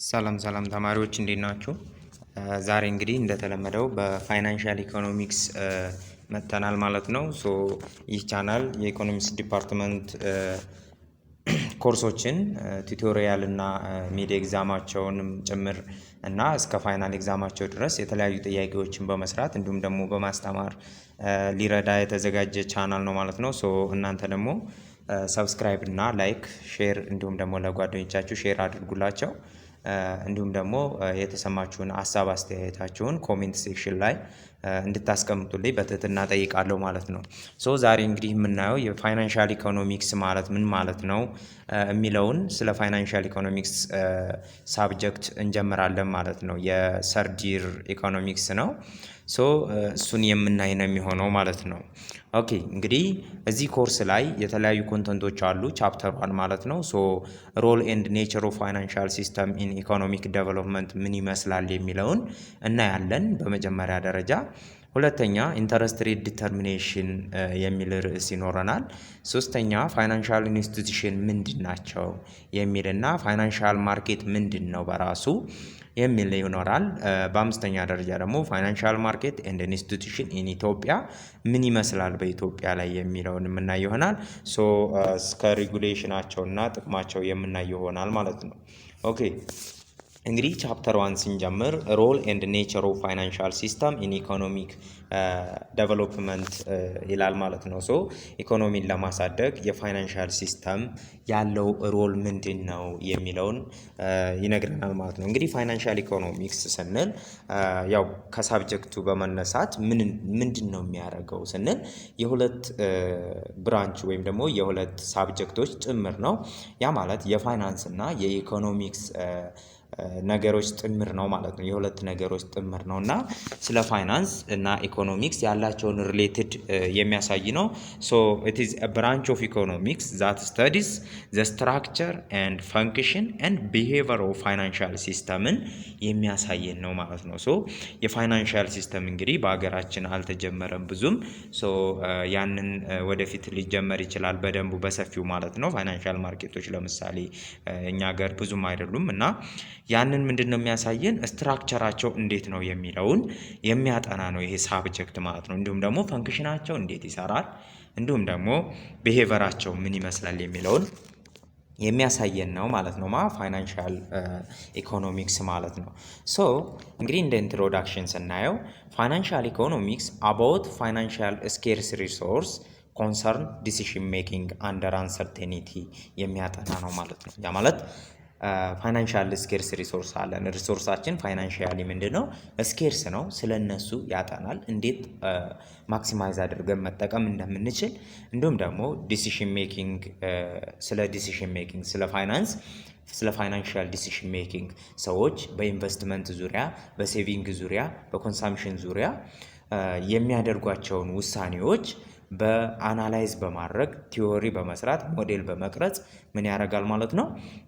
ሰላም ተማሪዎች እንዴት ናችሁ? ዛሬ እንግዲህ እንደተለመደው በፋይናንሻል ኢኮኖሚክስ መጥተናል ማለት ነው። ይህ ቻናል የኢኮኖሚክስ ዲፓርትመንት ኮርሶችን ቱቶሪያል እና ሚድ ኤግዛማቸውንም ጭምር እና እስከ ፋይናል ኤግዛማቸው ድረስ የተለያዩ ጥያቄዎችን በመስራት እንዲሁም ደግሞ በማስተማር ሊረዳ የተዘጋጀ ቻናል ነው ማለት ነው። እናንተ ደግሞ ሰብስክራይብ እና ላይክ ሼር እንዲሁም ደግሞ ለጓደኞቻችሁ ሼር አድርጉላቸው። እንዲሁም ደግሞ የተሰማችሁን ሀሳብ አስተያየታችሁን ኮሜንት ሴክሽን ላይ እንድታስቀምጡልኝ በትህትና ጠይቃለሁ ማለት ነው። ዛሬ እንግዲህ የምናየው የፋይናንሻል ኢኮኖሚክስ ማለት ምን ማለት ነው የሚለውን ስለ ፋይናንሻል ኢኮኖሚክስ ሳብጀክት እንጀምራለን ማለት ነው። የሰርድ ይር ኢኮኖሚክስ ነው። እሱን የምናይ ነው የሚሆነው ማለት ነው። ኦኬ እንግዲህ እዚህ ኮርስ ላይ የተለያዩ ኮንተንቶች አሉ። ቻፕተር 1 ማለት ነው። ሮል ኤንድ ኔቸር ኦፍ ፋይናንሻል ሲስተም ኢን ኢኮኖሚክ ዴቨሎፕመንት ምን ይመስላል የሚለውን እናያለን በመጀመሪያ ደረጃ። ሁለተኛ ኢንተረስት ሬት ዲተርሚኔሽን የሚል ርዕስ ይኖረናል። ሶስተኛ ፋይናንሻል ኢንስቲትዩሽን ምንድን ናቸው የሚልና ፋይናንሻል ማርኬት ምንድን ነው በራሱ የሚል ይኖራል። በአምስተኛ ደረጃ ደግሞ ፋይናንሻል ማርኬት ኤንድ ኢንስቲትዩሽን ኢን ኢትዮጵያ ምን ይመስላል በኢትዮጵያ ላይ የሚለውን የምናይ ይሆናል። እስከ ሬጉሌሽናቸውና ጥቅማቸው የምናይ ይሆናል ማለት ነው። ኦኬ እንግዲህ ቻፕተር 1 ስንጀምር ሮል ኤንድ ኔቸር ኦፍ ፋይናንሻል ሲስተም ኢን ኢኮኖሚክ ዴቨሎፕመንት ይላል ማለት ነው። ኢኮኖሚን ለማሳደግ የፋይናንሻል ሲስተም ያለው ሮል ምንድን ነው የሚለውን ይነግረናል ማለት ነው። እንግዲህ ፋይናንሻል ኢኮኖሚክስ ስንል ያው ከሳብጀክቱ በመነሳት ምንድን ነው የሚያደርገው ስንል የሁለት ብራንች ወይም ደግሞ የሁለት ሳብጀክቶች ጥምር ነው። ያ ማለት የፋይናንስ እና የኢኮኖሚክስ ነገሮች ጥምር ነው ማለት ነው። የሁለት ነገሮች ጥምር ነው እና ስለ ፋይናንስ እና ኢኮኖሚክስ ያላቸውን ሪሌትድ የሚያሳይ ነው። it is a branch of economics that studies the structure and function and behavior of financial systemን የሚያሳየን ነው ማለት ነው። የፋይናንሻል ሲስተም እንግዲህ በሀገራችን አልተጀመረም ብዙም። ያንን ወደፊት ሊጀመር ይችላል በደንቡ በሰፊው ማለት ነው። ፋይናንሻል ማርኬቶች ለምሳሌ እኛ ሀገር ብዙም አይደሉም እና ያንን ምንድነው የሚያሳየን ስትራክቸራቸው እንዴት ነው የሚለውን የሚያጠና ነው ይሄ ሳብጀክት ማለት ነው። እንዲሁም ደግሞ ፈንክሽናቸው እንዴት ይሰራል እንዲሁም ደግሞ ቢሄቨራቸው ምን ይመስላል የሚለውን የሚያሳየን ነው ማለት ነው። ፋይናንሻል ኢኮኖሚክስ ማለት ነው። እንግዲህ እንደ ኢንትሮዳክሽን ስናየው ፋይናንሻል ኢኮኖሚክስ አባውት ፋይናንሻል ስኬርስ ሪሶርስ ኮንሰርን ዲሲሽን ሜኪንግ አንደር አንሰርቴኒቲ የሚያጠና ነው ማለት ነው። ያ ማለት ፋይናንሻል ስኬርስ ሪሶርስ አለን። ሪሶርሳችን ፋይናንሻሊ ምንድነው ስኬርስ ነው። ስለነሱ ያጠናል እንዴት ማክሲማይዝ አድርገን መጠቀም እንደምንችል እንዲሁም ደግሞ ዲሲሽን ሜኪንግ ስለ ፋይናንስ ስለ ፋይናንሻል ዲሲሽን ሜኪንግ ሰዎች በኢንቨስትመንት ዙሪያ፣ በሴቪንግ ዙሪያ፣ በኮንሳምፕሽን ዙሪያ የሚያደርጓቸውን ውሳኔዎች በአናላይዝ በማድረግ ቲዮሪ በመስራት ሞዴል በመቅረጽ ምን ያደርጋል ማለት ነው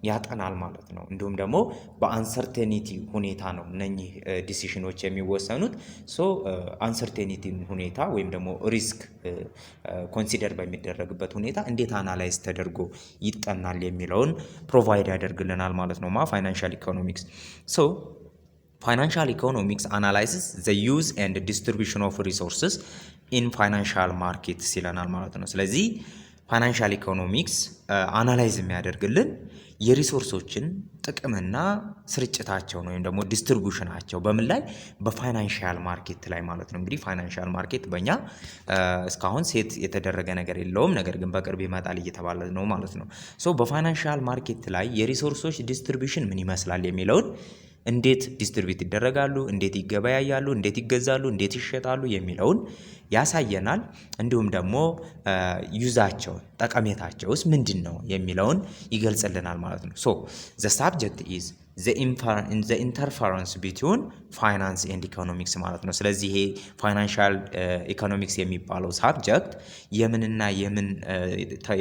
ያጠናል ማለት ነው። እንዲሁም ደግሞ በአንሰርቴኒቲ ሁኔታ ነው እነኚህ ዲሲሽኖች የሚወሰኑት። አንሰርቴኒቲ ሁኔታ ወይም ደግሞ ሪስክ ኮንሲደር በሚደረግበት ሁኔታ እንዴት አናላይዝ ተደርጎ ይጠናል የሚለውን ፕሮቫይድ ያደርግልናል ማለት ነው ፋይናንሻል ኢኮኖሚክስ። ፋይናንሻል ኢኮኖሚክስ አናላይዝስ ዘ ዩዝ ኤንድ ዲስትሪቢዩሽን ኦፍ ሪሶርስስ ኢን ፋይናንሻል ማርኬትስ ይለናል ማለት ነው። ስለዚህ ፋይናንሻል ኢኮኖሚክስ አናላይዝ የሚያደርግልን የሪሶርሶችን ጥቅምና ስርጭታቸውን ወይም ደግሞ ዲስትሪቢዩሽናቸው በምን ላይ በፋይናንሻል ማርኬት ላይ ማለት ነው። እንግዲህ ፋይናንሻል ማርኬት በእኛ እስካሁን ሴት የተደረገ ነገር የለውም፣ ነገር ግን በቅርብ ይመጣል እየተባለ ነው ማለት ነው። በፋይናንሻል ማርኬት ላይ የሪሶርሶች ዲስትሪቢዩሽን ምን ይመስላል የሚለውን እንዴት ዲስትሪቢዩት ይደረጋሉ፣ እንዴት ይገበያያሉ፣ እንዴት ይገዛሉ፣ እንዴት ይሸጣሉ የሚለውን ያሳየናል። እንዲሁም ደግሞ ዩዛቸው ጠቀሜታቸውስ ምንድን ነው የሚለውን ይገልጽልናል ማለት ነው። the subject is the interference between finance and economics ማለት ነው። ስለዚህ ይሄ ፋይናንሻል ኢኮኖሚክስ የሚባለው ሳብጀክት የምንና የምን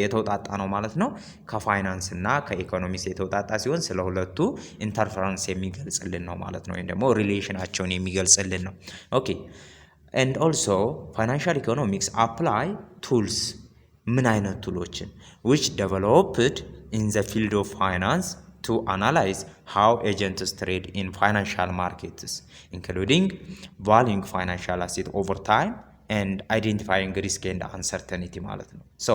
የተውጣጣ ነው ማለት ነው። ከፋይናንስ እና ከኢኮኖሚክስ የተውጣጣ ሲሆን ስለ ሁለቱ ኢንተርፈረንስ የሚገልጽልን ነው ማለት ነው። ወይም ደግሞ ሪሌሽናቸውን የሚገልጽልን ነው። ኦኬ and also financial economics apply tools ምን አይነት ቱሎችን which developed in the field of finance to analyze how agents trade in financial markets, including valuing financial assets over time and identifying risk and uncertainty ማለት ነው። ሶ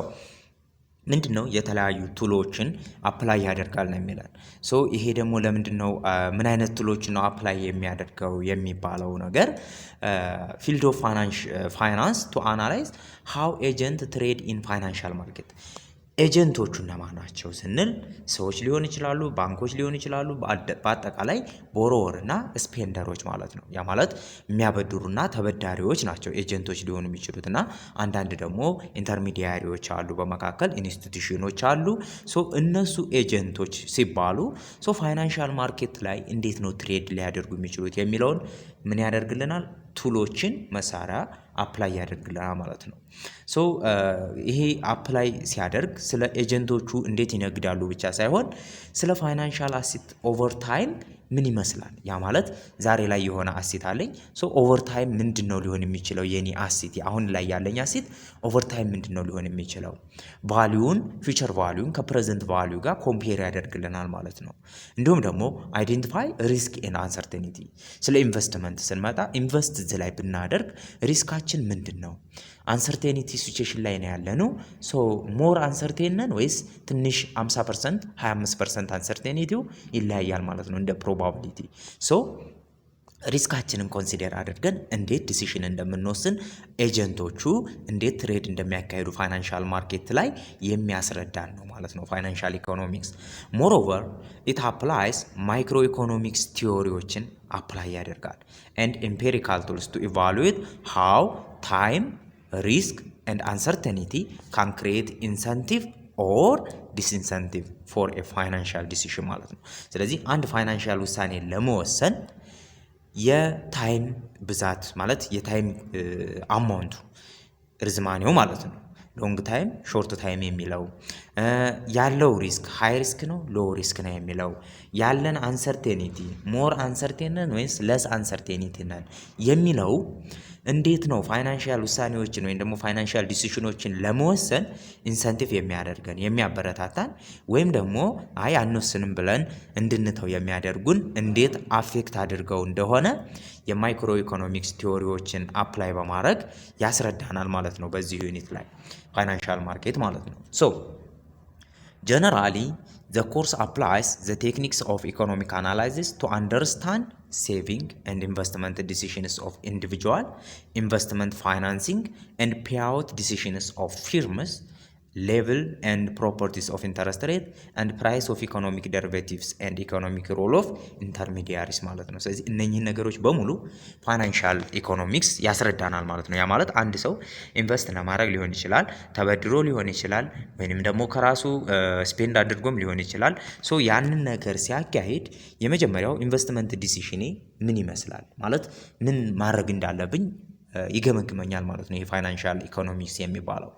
ምንድነው የተለያዩ ቱሎችን አፕላይ ያደርጋል ነው የሚለን። ሶ ይሄ ደግሞ ለምንድነው ምን አይነት ቱሎችን ነው አፕላይ የሚያደርገው የሚባለው ነገር ፊልድ ኦፍ ፋይናንስ ቱ አናላይዝ ሃው ኤጀንት ትሬድ ኢን ፋይናንሻል ማርኬት። ኤጀንቶቹ እነማን ናቸው ስንል ሰዎች ሊሆን ይችላሉ፣ ባንኮች ሊሆን ይችላሉ፣ በአጠቃላይ ቦሮወር እና ስፔንደሮች ማለት ነው። ያ ማለት የሚያበድሩና ተበዳሪዎች ናቸው ኤጀንቶች ሊሆኑ የሚችሉት እና አንዳንድ ደግሞ ኢንተርሚዲያሪዎች አሉ፣ በመካከል ኢንስቲትዩሽኖች አሉ። ሶ እነሱ ኤጀንቶች ሲባሉ ሶ ፋይናንሻል ማርኬት ላይ እንዴት ነው ትሬድ ሊያደርጉ የሚችሉት የሚለውን ምን ያደርግልናል? ቱሎችን መሳሪያ አፕላይ ያደርግልናል ማለት ነው። ሶ ይሄ አፕላይ ሲያደርግ ስለ ኤጀንቶቹ እንዴት ይነግዳሉ ብቻ ሳይሆን ስለ ፋይናንሻል አሴት ኦቨር ታይም ምን ይመስላል። ያ ማለት ዛሬ ላይ የሆነ አሴት አለኝ። ሶ ኦቨር ታይም ምንድነው ሊሆን የሚችለው የኔ አሴት አሁን ላይ ያለኝ አሴት ኦቨር ታይም ምንድነው ሊሆን የሚችለው? ቫልዩን ፊውቸር ቫልዩን ከፕሬዘንት ቫልዩ ጋር ኮምፔር ያደርግልናል ማለት ነው። እንዲሁም ደግሞ አይዴንቲፋይ ሪስክ ኤንድ አንሰርቴኒቲ። ስለ ኢንቨስትመንት ስንመጣ ኢንቨስት እዚህ ላይ ብናደርግ ሪስካችን ምንድነው? አንሰርቴኒቲ ሲቹዌሽን ላይ ነው ያለነው። ሶ ሞር አንሰርቴን ነን ወይስ ትንሽ 50% 25% አንሰርቴኒቲው ይለያያል ማለት ነው እንደ ፕሮባቢሊቲ። ሶ ሪስካችንን ኮንሲደር አድርገን እንዴት ዲሲሽን እንደምንወስን ኤጀንቶቹ እንዴት ትሬድ እንደሚያካሂዱ ፋይናንሻል ማርኬት ላይ የሚያስረዳን ነው ማለት ነው ፋይናንሻል ኢኮኖሚክስ። ሞሮቨር ኢት አፕላይስ ማይክሮ ኢኮኖሚክስ ቲዮሪዎችን አፕላይ ያደርጋል ኤንድ ኤምፒሪካል ቱልስ ቱ ኢቫሉዌት ሃው ታይም ሪስክ ኤንድ አንሰርቴኒቲ ካን ክሪኤት ኢንሰንቲቭ ኦር ዲስኢንሰንቲቭ ፎር ኤ ፋይናንሻል ዲሲሽን ማለት ነው። ስለዚህ አንድ ፋይናንሻል ውሳኔ ለመወሰን የታይም ብዛት ማለት የታይም አማውንቱ ርዝማኔው ማለት ነው። ሎንግ ታይም ሾርት ታይም የሚለው ያለው ሪስክ ሃይ ሪስክ ነው ሎ ሪስክ ነው የሚለው ያለን አንሰርቴኒቲ ሞር አንሰርቴን ነን ወይስ ለስ አንሰርቴኒቲ ነን የሚለው እንዴት ነው ፋይናንሻል ውሳኔዎችን ወይም ደግሞ ፋይናንሻል ዲሲሽኖችን ለመወሰን ኢንሰንቲቭ የሚያደርገን የሚያበረታታን ወይም ደግሞ አይ አንወስንም ብለን እንድንተው የሚያደርጉን እንዴት አፌክት አድርገው እንደሆነ የማይክሮ ኢኮኖሚክስ ቲዮሪዎችን አፕላይ በማድረግ ያስረዳናል ማለት ነው በዚህ ዩኒት ላይ ፋይናንሻል ማርኬት ማለት ነው። ሶ generally the course applies the techniques of economic analysis to understand saving and investment decisions of individual, investment financing and payout decisions of firms, level and properties of interest rate and price of economic derivatives and economic role of intermediaries ማለት ነው። ስለዚህ እነኚህ ነገሮች በሙሉ ፋይናንሻል ኢኮኖሚክስ ያስረዳናል ማለት ነው። ያ ማለት አንድ ሰው ኢንቨስት ለማድረግ ሊሆን ይችላል፣ ተበድሮ ሊሆን ይችላል፣ ወይንም ደግሞ ከራሱ ስፔንድ አድርጎም ሊሆን ይችላል። ሶ ያንን ነገር ሲያካሂድ የመጀመሪያው ኢንቨስትመንት ዲሲሽኔ ምን ይመስላል ማለት ምን ማድረግ እንዳለብኝ ይገመግመኛል ማለት ነው። የፋይናንሻል ኢኮኖሚክስ የሚባለው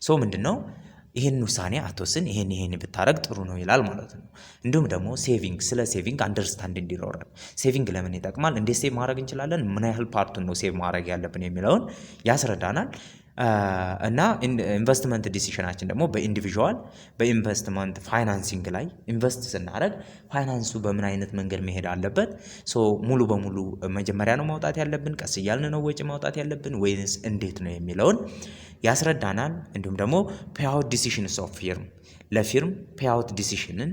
ሶ ምንድነው ይሄን ውሳኔ አትወስን ይሄን ብታረግ ጥሩ ነው ይላል ማለት ነው። እንዲሁም ደግሞ ሴቪንግ ስለ ሴቪንግ አንደርስታንድ እንዲኖረን ሴቪንግ ለምን ይጠቅማል፣ እንዴት ሴቭ ማድረግ እንችላለን፣ ምን ያህል ፓርቱን ነው ሴቭ ማድረግ ያለብን የሚለውን ያስረዳናል። እና ኢንቨስትመንት ዲሲሽናችን ደግሞ በኢንዲቪዥዋል በኢንቨስትመንት ፋይናንሲንግ ላይ ኢንቨስት ስናደርግ ፋይናንሱ በምን አይነት መንገድ መሄድ አለበት። ሶ ሙሉ በሙሉ መጀመሪያ ነው ማውጣት ያለብን፣ ቀስ እያልን ነው ወጪ ማውጣት ያለብን ወይስ እንዴት ነው የሚለውን ያስረዳናል። እንዲሁም ደግሞ ፔይአውት ዲሲሽንስ ኦፍ ፊርም ለፊርም ፔይአውት ዲሲሽንን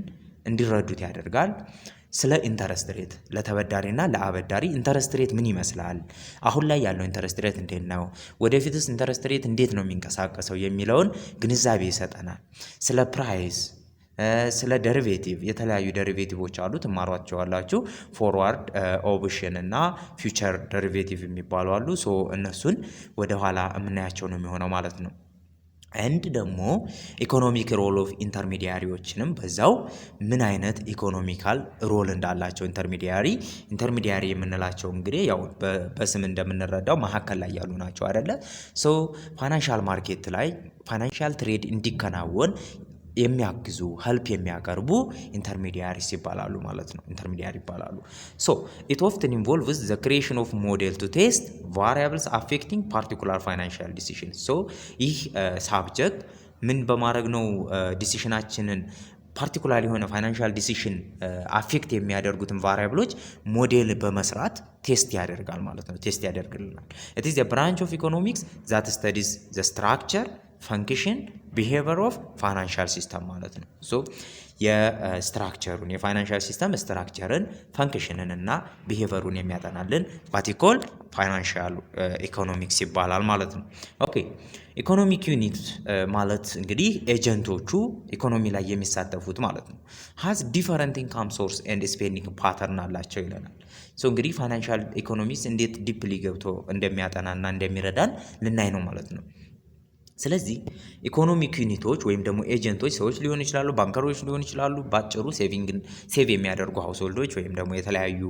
እንዲረዱት ያደርጋል። ስለ ኢንተረስት ሬት ለተበዳሪና ለአበዳሪ ኢንተረስት ሬት ምን ይመስላል፣ አሁን ላይ ያለው ኢንተረስት ሬት እንዴት ነው፣ ወደፊትስ ኢንተረስት ሬት እንዴት ነው የሚንቀሳቀሰው የሚለውን ግንዛቤ ይሰጠናል። ስለ ፕራይስ ስለ ደሪቬቲቭ የተለያዩ ደሪቬቲቮች አሉ ትማሯቸዋላችሁ። ፎርዋርድ ኦፕሽን እና ፊውቸር ደሪቬቲቭ የሚባሉ አሉ። ሶ እነሱን ወደ ኋላ የምናያቸው ነው የሚሆነው ማለት ነው። አንድ ደግሞ ኢኮኖሚክ ሮል ኦፍ ኢንተርሚዲያሪዎችንም በዛው ምን አይነት ኢኮኖሚካል ሮል እንዳላቸው ኢንተርሚዲያሪ የምንላቸው እንግዲህ ያው በስም እንደምንረዳው መሀከል ላይ ያሉ ናቸው አይደለ? ሶ ፋይናንሻል ማርኬት ላይ ፋይናንሻል ትሬድ እንዲከናወን የሚያግዙ ሄልፕ የሚያቀርቡ ኢንተርሚዲያሪስ ይባላሉ ማለት ነው። ኢንተርሚዲያሪ ይባላሉ። ሶ ኢት ኦፍትን ኢንቮልቭስ ዘ ክሪኤሽን ኦፍ ሞዴል ቱ ቴስት ቫሪያብልስ አፌክቲንግ ፓርቲኩላር ፋይናንሻል ዲሲሽን። ሶ ይህ ሳብጀክት ምን በማድረግ ነው ዲሲሽናችንን ፓርቲኩላር የሆነ ፋይናንሻል ዲሲሽን አፌክት የሚያደርጉትን ቫሪያብሎች ሞዴል በመስራት ቴስት ያደርጋል ማለት ነው። ቴስት ያደርግልናል። ኢት ኢዝ ብራንች ኦፍ ኢኮኖሚክስ ዛት ስተዲስ ዘ ስትራክቸር ፈንክሽን ቢሄቪየር ኦፍ ፋይናንሻል ሲስተም ማለት ነው። ሶ የስትራክቸሩን የፋይናንሻል ሲስተም ስትራክቸርን ፈንክሽንን እና ቢሄቪየሩን የሚያጠናልን ቫቲኮል ፋይናንሻል ኢኮኖሚክስ ይባላል ማለት ነው። ኦኬ ኢኮኖሚክ ዩኒት ማለት እንግዲህ ኤጀንቶቹ ኢኮኖሚ ላይ የሚሳተፉት ማለት ነው። ሀዝ ዲፈረንት ኢንካም ሶርስ ኤንድ ስፔንዲንግ ፓተርን አላቸው ይለናል። ሶ እንግዲህ ፋይናንሻል ኢኮኖሚክስ እንዴት ዲፕሊ ገብቶ እንደሚያጠናና እንደሚረዳን ልናይ ነው ማለት ነው። ስለዚህ ኢኮኖሚክ ዩኒቶች ወይም ደግሞ ኤጀንቶች ሰዎች ሊሆኑ ይችላሉ፣ ባንከሮች ሊሆኑ ይችላሉ። ባጭሩ ሴቭ የሚያደርጉ ሃውስሆልዶች ወይም ደግሞ የተለያዩ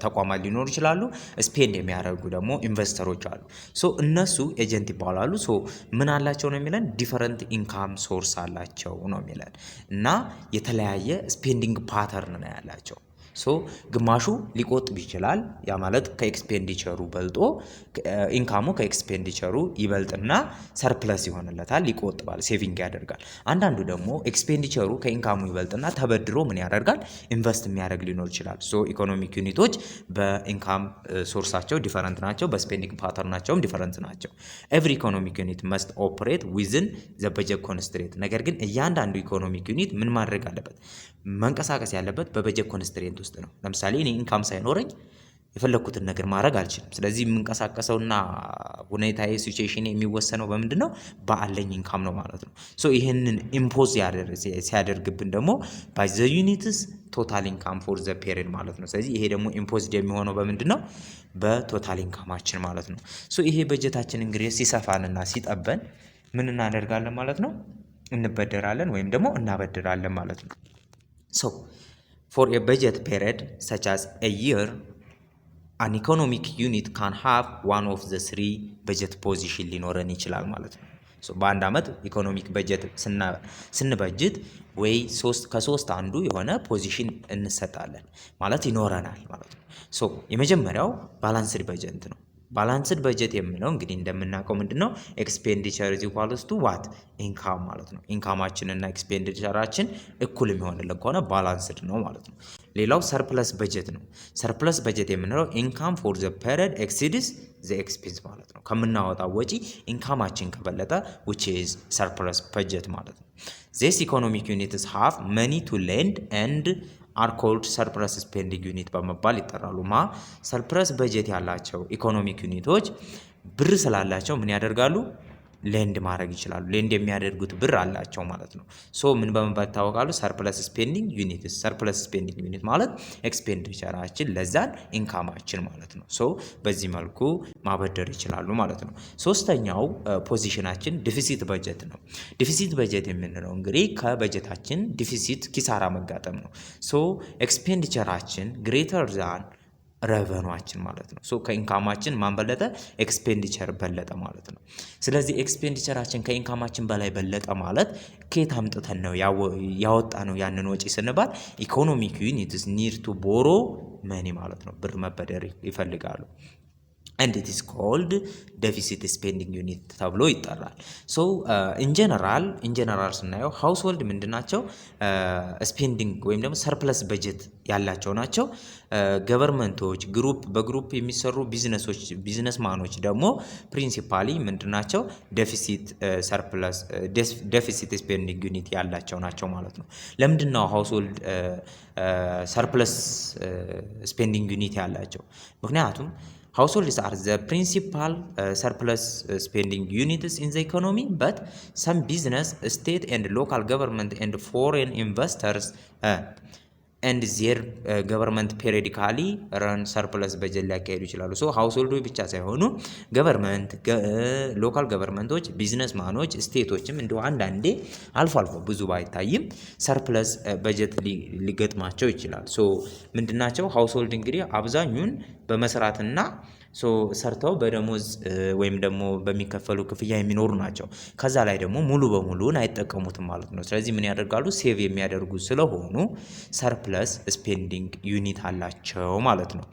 ተቋማት ሊኖሩ ይችላሉ። ስፔንድ የሚያደርጉ ደግሞ ኢንቨስተሮች አሉ። ሶ እነሱ ኤጀንት ይባላሉ። ሶ ምን አላቸው ነው የሚለን? ዲፈረንት ኢንካም ሶርስ አላቸው ነው የሚለን እና የተለያየ ስፔንዲንግ ፓተርን ነው ያላቸው። ሶ ግማሹ ሊቆጥብ ይችላል። ያ ማለት ከኤክስፔንዲቸሩ በልጦ ኢንካሙ ከኤክስፔንዲቸሩ ይበልጥና ሰርፕለስ ይሆንለታል፣ ይቆጥባል፣ ሴቪንግ ያደርጋል። አንዳንዱ ደግሞ ኤክስፔንዲቸሩ ከኢንካሙ ይበልጥና ተበድሮ ምን ያደርጋል? ኢንቨስት የሚያደርግ ሊኖር ይችላል። ሶ ኢኮኖሚክ ዩኒቶች በኢንካም ሶርሳቸው ዲፈረንት ናቸው፣ በስፔንዲንግ ፓተርናቸውም ዲፈረንት ናቸው። ኤቭሪ ኢኮኖሚክ ዩኒት መስት ኦፕሬት ዊዝን ዘ በጀት ኮንስትሬንት። ነገር ግን እያንዳንዱ ኢኮኖሚክ ዩኒት ምን ማድረግ አለበት? መንቀሳቀስ ያለበት በበጀት ኮንስትሬንት ውስጥ ነው። ለምሳሌ እኔ ኢንካም ሳይኖረኝ የፈለኩትን ነገር ማድረግ አልችልም። ስለዚህ የምንቀሳቀሰውና ሁኔታዬ ሲቹዌሽን የሚወሰነው በምንድን ነው? ባለኝ ኢንካም ነው ማለት ነው። ሶ ይሄንን ኢምፖዝ ሲያደርግብን ደግሞ ባይ ዘ ዩኒትስ ቶታል ኢንካም ፎር ዘ ፔሪድ ማለት ነው። ስለዚህ ይሄ ደግሞ ኢምፖዝድ የሚሆነው በምንድን ነው? በቶታል ኢንካማችን ማለት ነው። ሶ ይሄ በጀታችን እንግዲህ ሲሰፋንና ሲጠበን ምን እናደርጋለን ማለት ነው? እንበደራለን ወይም ደግሞ እናበድራለን ማለት ነው። So, for a budget period such as a year, an economic unit can have one of the three budget position ሊኖረን ይችላል ማለት ነው። ሶ በአንድ ዓመት ኢኮኖሚክ በጀት ስንበጅት ወይ ከሶስት አንዱ የሆነ ፖዚሽን እንሰጣለን ማለት ይኖረናል ማለት ነው። ሶ የመጀመሪያው ባላንስድ በጀት ነው። ባላንስድ በጀት የምንለው እንግዲህ እንደምናውቀው ምንድነው? ኤክስፔንዲቸር ኢዝ ኢኳልስ ቱ ዋት ኢንካም ማለት ነው። ኢንካማችንና ኤክስፔንዲቸራችን እኩል የሚሆንልን ከሆነ ባላንስድ ነው ማለት ነው። ሌላው ሰርፕለስ በጀት ነው። ሰርፕለስ በጀት የምንለው ኢንካም ፎር ዘ ፔሪድ ኤክሲድስ ዘ ኤክስፔንስ ማለት ነው። ከምናወጣው ወጪ ኢንካማችን ከበለጠ which is surplus budget ማለት ነው። this economic units have money to lend and are called surplus spending unit በመባል ይጠራሉ። ሰርፕለስ በጀት ያላቸው ኢኮኖሚክ ዩኒቶች ብር ስላላቸው ምን ያደርጋሉ? ሌንድ ማድረግ ይችላሉ። ሌንድ የሚያደርጉት ብር አላቸው ማለት ነው። ሶ ምን በመባል ይታወቃሉ? ሰርፕለስ ስፔንዲንግ ዩኒት። ሰርፕለስ ስፔንዲንግ ዩኒት ማለት ኤክስፔንዲቸራችን ለዛን ኢንካማችን ማለት ነው። ሶ በዚህ መልኩ ማበደር ይችላሉ ማለት ነው። ሶስተኛው ፖዚሽናችን ዲፊሲት በጀት ነው። ዲፊሲት በጀት የምንለው እንግዲህ ከበጀታችን ዲፊሲት ኪሳራ መጋጠም ነው። ሶ ኤክስፔንዲቸራችን ግሬተር ዛን ረቨኗችን ማለት ነው። ሶ ከኢንካማችን ማን በለጠ? ኤክስፔንዲቸር በለጠ ማለት ነው። ስለዚህ ኤክስፔንዲቸራችን ከኢንካማችን በላይ በለጠ ማለት ከየት አምጥተን ነው ያወጣ ነው ያንን ወጪ ስንባል ኢኮኖሚክ ዩኒትስ ኒድ ቱ ቦሮ መኒ ማለት ነው። ብር መበደር ይፈልጋሉ። and it is called deficit spending unit ተብሎ ይጠራል። ሶ ኢን ጀነራል ስናየው ሃውስሆልድ ምንድናቸው? ስፔንዲንግ ወይም ደግሞ ሰርፕለስ በጀት ያላቸው ናቸው። ገቨርንመንቶች በግሩፕ የሚሰሩ ቢዝነስማኖች ደግሞ ፕሪንሲፓሊ ምንድናቸው? ዴፊሲት ስፔንዲንግ ዩኒት ያላቸው ናቸው ማለት ነው። ለምንድነው ሃውስሆልድ ሰርፕለስ ስፔንዲንግ ዩኒት ያላቸው? ምክንያቱም households are the principal surplus spending units in the economy, but some business, state and local government and foreign investors and their government periodically run surplus budget ሊያካሄዱ ይችላሉ። ሶ ሃውስሆልዶች ብቻ ሳይሆኑ ገቨርንመንት፣ ሎካል ገቨርንመንቶች፣ ቢዝነስማኖች፣ ስቴቶችም እንዲሁ አንዳንዴ አልፎ ብዙ ባይታይም ሰርፕለስ በጀት ሊገጥማቸው ይችላል። ሶ ምንድናቸው? ሃውስሆልድ እንግዲህ አብዛኙን በመስራትና ሰርተው በደሞዝ ወይም ደግሞ በሚከፈሉ ክፍያ የሚኖሩ ናቸው። ከዛ ላይ ደግሞ ሙሉ በሙሉን አይጠቀሙትም ማለት ነው። ስለዚህ ምን ያደርጋሉ? ሴቭ የሚያደርጉ ስለሆኑ ሰርፕለስ ስፔንዲንግ ዩኒት አላቸው ማለት ነው።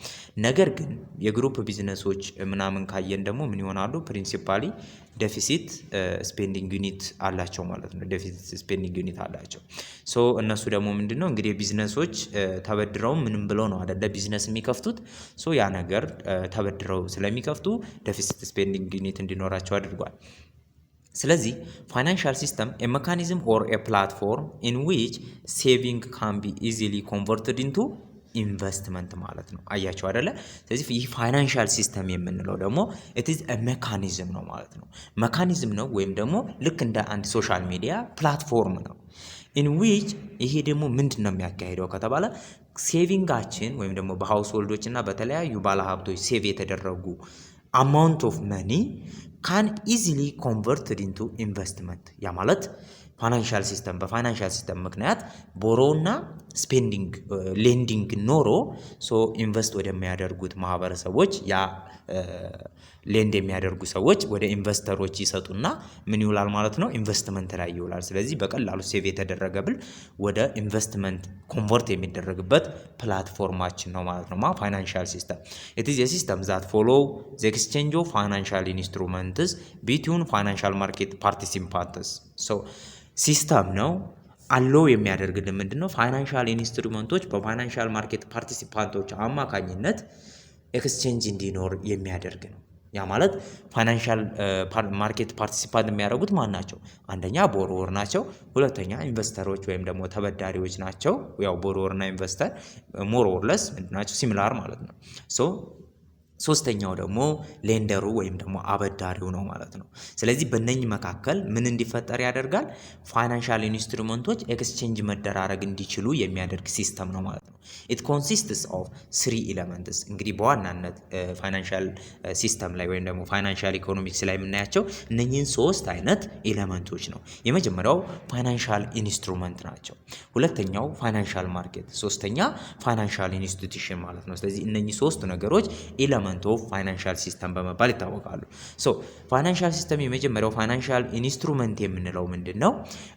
ነገር ግን የግሩፕ ቢዝነሶች ምናምን ካየን ደግሞ ምን ይሆናሉ? ፕሪንሲፓሊ ዴፊሲት ስፔንዲንግ ዩኒት አላቸው ማለት ነው። ዴፊሲት ስፔንዲንግ ዩኒት አላቸው። ሶ እነሱ ደግሞ ምንድነው እንግዲህ ቢዝነሶች ተበድረው ምንም ብለው ነው አይደለ ቢዝነስ የሚከፍቱት። ሶ ያ ነገር ተበድረው ስለሚከፍቱ ዴፊሲት ስፔንዲንግ ዩኒት እንዲኖራቸው አድርጓል። ስለዚህ ፋይናንሻል ሲስተም ኤ ሜካኒዝም ኦር ኤ ፕላትፎርም ኢን ዊች ሴቪንግ ካን ቢ ኢዚሊ ኮንቨርትድ ኢንቱ ኢንቨስትመንት ማለት ነው። አያቸው አይደለ? ስለዚህ ይህ ፋይናንሻል ሲስተም የምንለው ደግሞ ኢት ኢዝ አ ሜካኒዝም ነው ማለት ነው። ሜካኒዝም ነው ወይም ደግሞ ልክ እንደ አንድ ሶሻል ሚዲያ ፕላትፎርም ነው። ኢን ዊች ይሄ ደግሞ ምንድን ነው የሚያካሂደው ከተባለ ሴቪንጋችን ወይም ደግሞ በሃውስሆልዶች እና በተለያዩ ባለሀብቶች ሴቭ የተደረጉ አማውንት ኦፍ መኒ ካን ኢዚሊ ኮንቨርትድ ኢንቱ ኢንቨስትመንት። ያ ማለት ፋይናንሻል ሲስተም በፋይናንሻል ሲስተም ምክንያት ቦሮና ስፔንዲንግ ሌንዲንግ ኖሮ ሶ ኢንቨስት ወደሚያደርጉት ማህበረሰቦች ያ ሌንድ የሚያደርጉ ሰዎች ወደ ኢንቨስተሮች ይሰጡና ምን ይውላል ማለት ነው? ኢንቨስትመንት ላይ ይውላል። ስለዚህ በቀላሉ ሴቭ የተደረገ ብል ወደ ኢንቨስትመንት ኮንቨርት የሚደረግበት ፕላትፎርማችን ነው ማለት ነው ፋይናንሻል ሲስተም። ኢት ኢዝ ኤ ሲስተም ዛት ፎሎው ዘ ኤክስቼንጅ ኦፍ ፋይናንሻል ኢንስትሩመንትስ ቢትዊን ፋይናንሻል ማርኬት ፓርቲሲፓንትስ። ሶ ሲስተም ነው አለው የሚያደርግልን ምንድነው? ፋይናንሻል ኢንስትሩመንቶች በፋይናንሻል ማርኬት ፓርቲሲፓንቶች አማካኝነት ኤክስቼንጅ እንዲኖር የሚያደርግ ነው። ያ ማለት ፋይናንሻል ማርኬት ፓርቲሲፓንት የሚያደርጉት ማን ናቸው? አንደኛ ቦሮወር ናቸው። ሁለተኛ ኢንቨስተሮች ወይም ደግሞ ተበዳሪዎች ናቸው። ያው ቦሮወርና ኢንቨስተር ሞር ኦር ለስ ምንድናቸው? ሲሚላር ማለት ነው። ሶ ሶስተኛው ደግሞ ሌንደሩ ወይም ደግሞ አበዳሪው ነው ማለት ነው። ስለዚህ በእነኚህ መካከል ምን እንዲፈጠር ያደርጋል? ፋይናንሻል ኢንስትሩመንቶች ኤክስቼንጅ መደራረግ እንዲችሉ የሚያደርግ ሲስተም ነው ማለት ነው። ኢት ኮንሲስትስ ኦፍ 3 ኤለመንትስ። እንግዲህ በዋናነት ፋይናንሻል ሲስተም ላይ ወይም ደግሞ ፋይናንሻል ኢኮኖሚክስ ላይ የምናያቸው እነኚህን 3 አይነት ኤለመንቶች ነው። የመጀመሪያው ፋይናንሻል ኢንስትሩመንት ናቸው። ሁለተኛው ፋይናንሻል ማርኬት፣ ሶስተኛ ፋይናንሻል ኢንስቲትዩሽን ማለት ነው። ስለዚህ እነኚህ 3 ነገሮች ኤለመንት ኦፍ ፋይናንሻል ሲስተም በመባል ይታወቃሉ። ሶ ፋይናንሻል ሲስተም የመጀመሪያው ፋይናንሻል ኢንስትሩመንት የምንለው ምንድነው?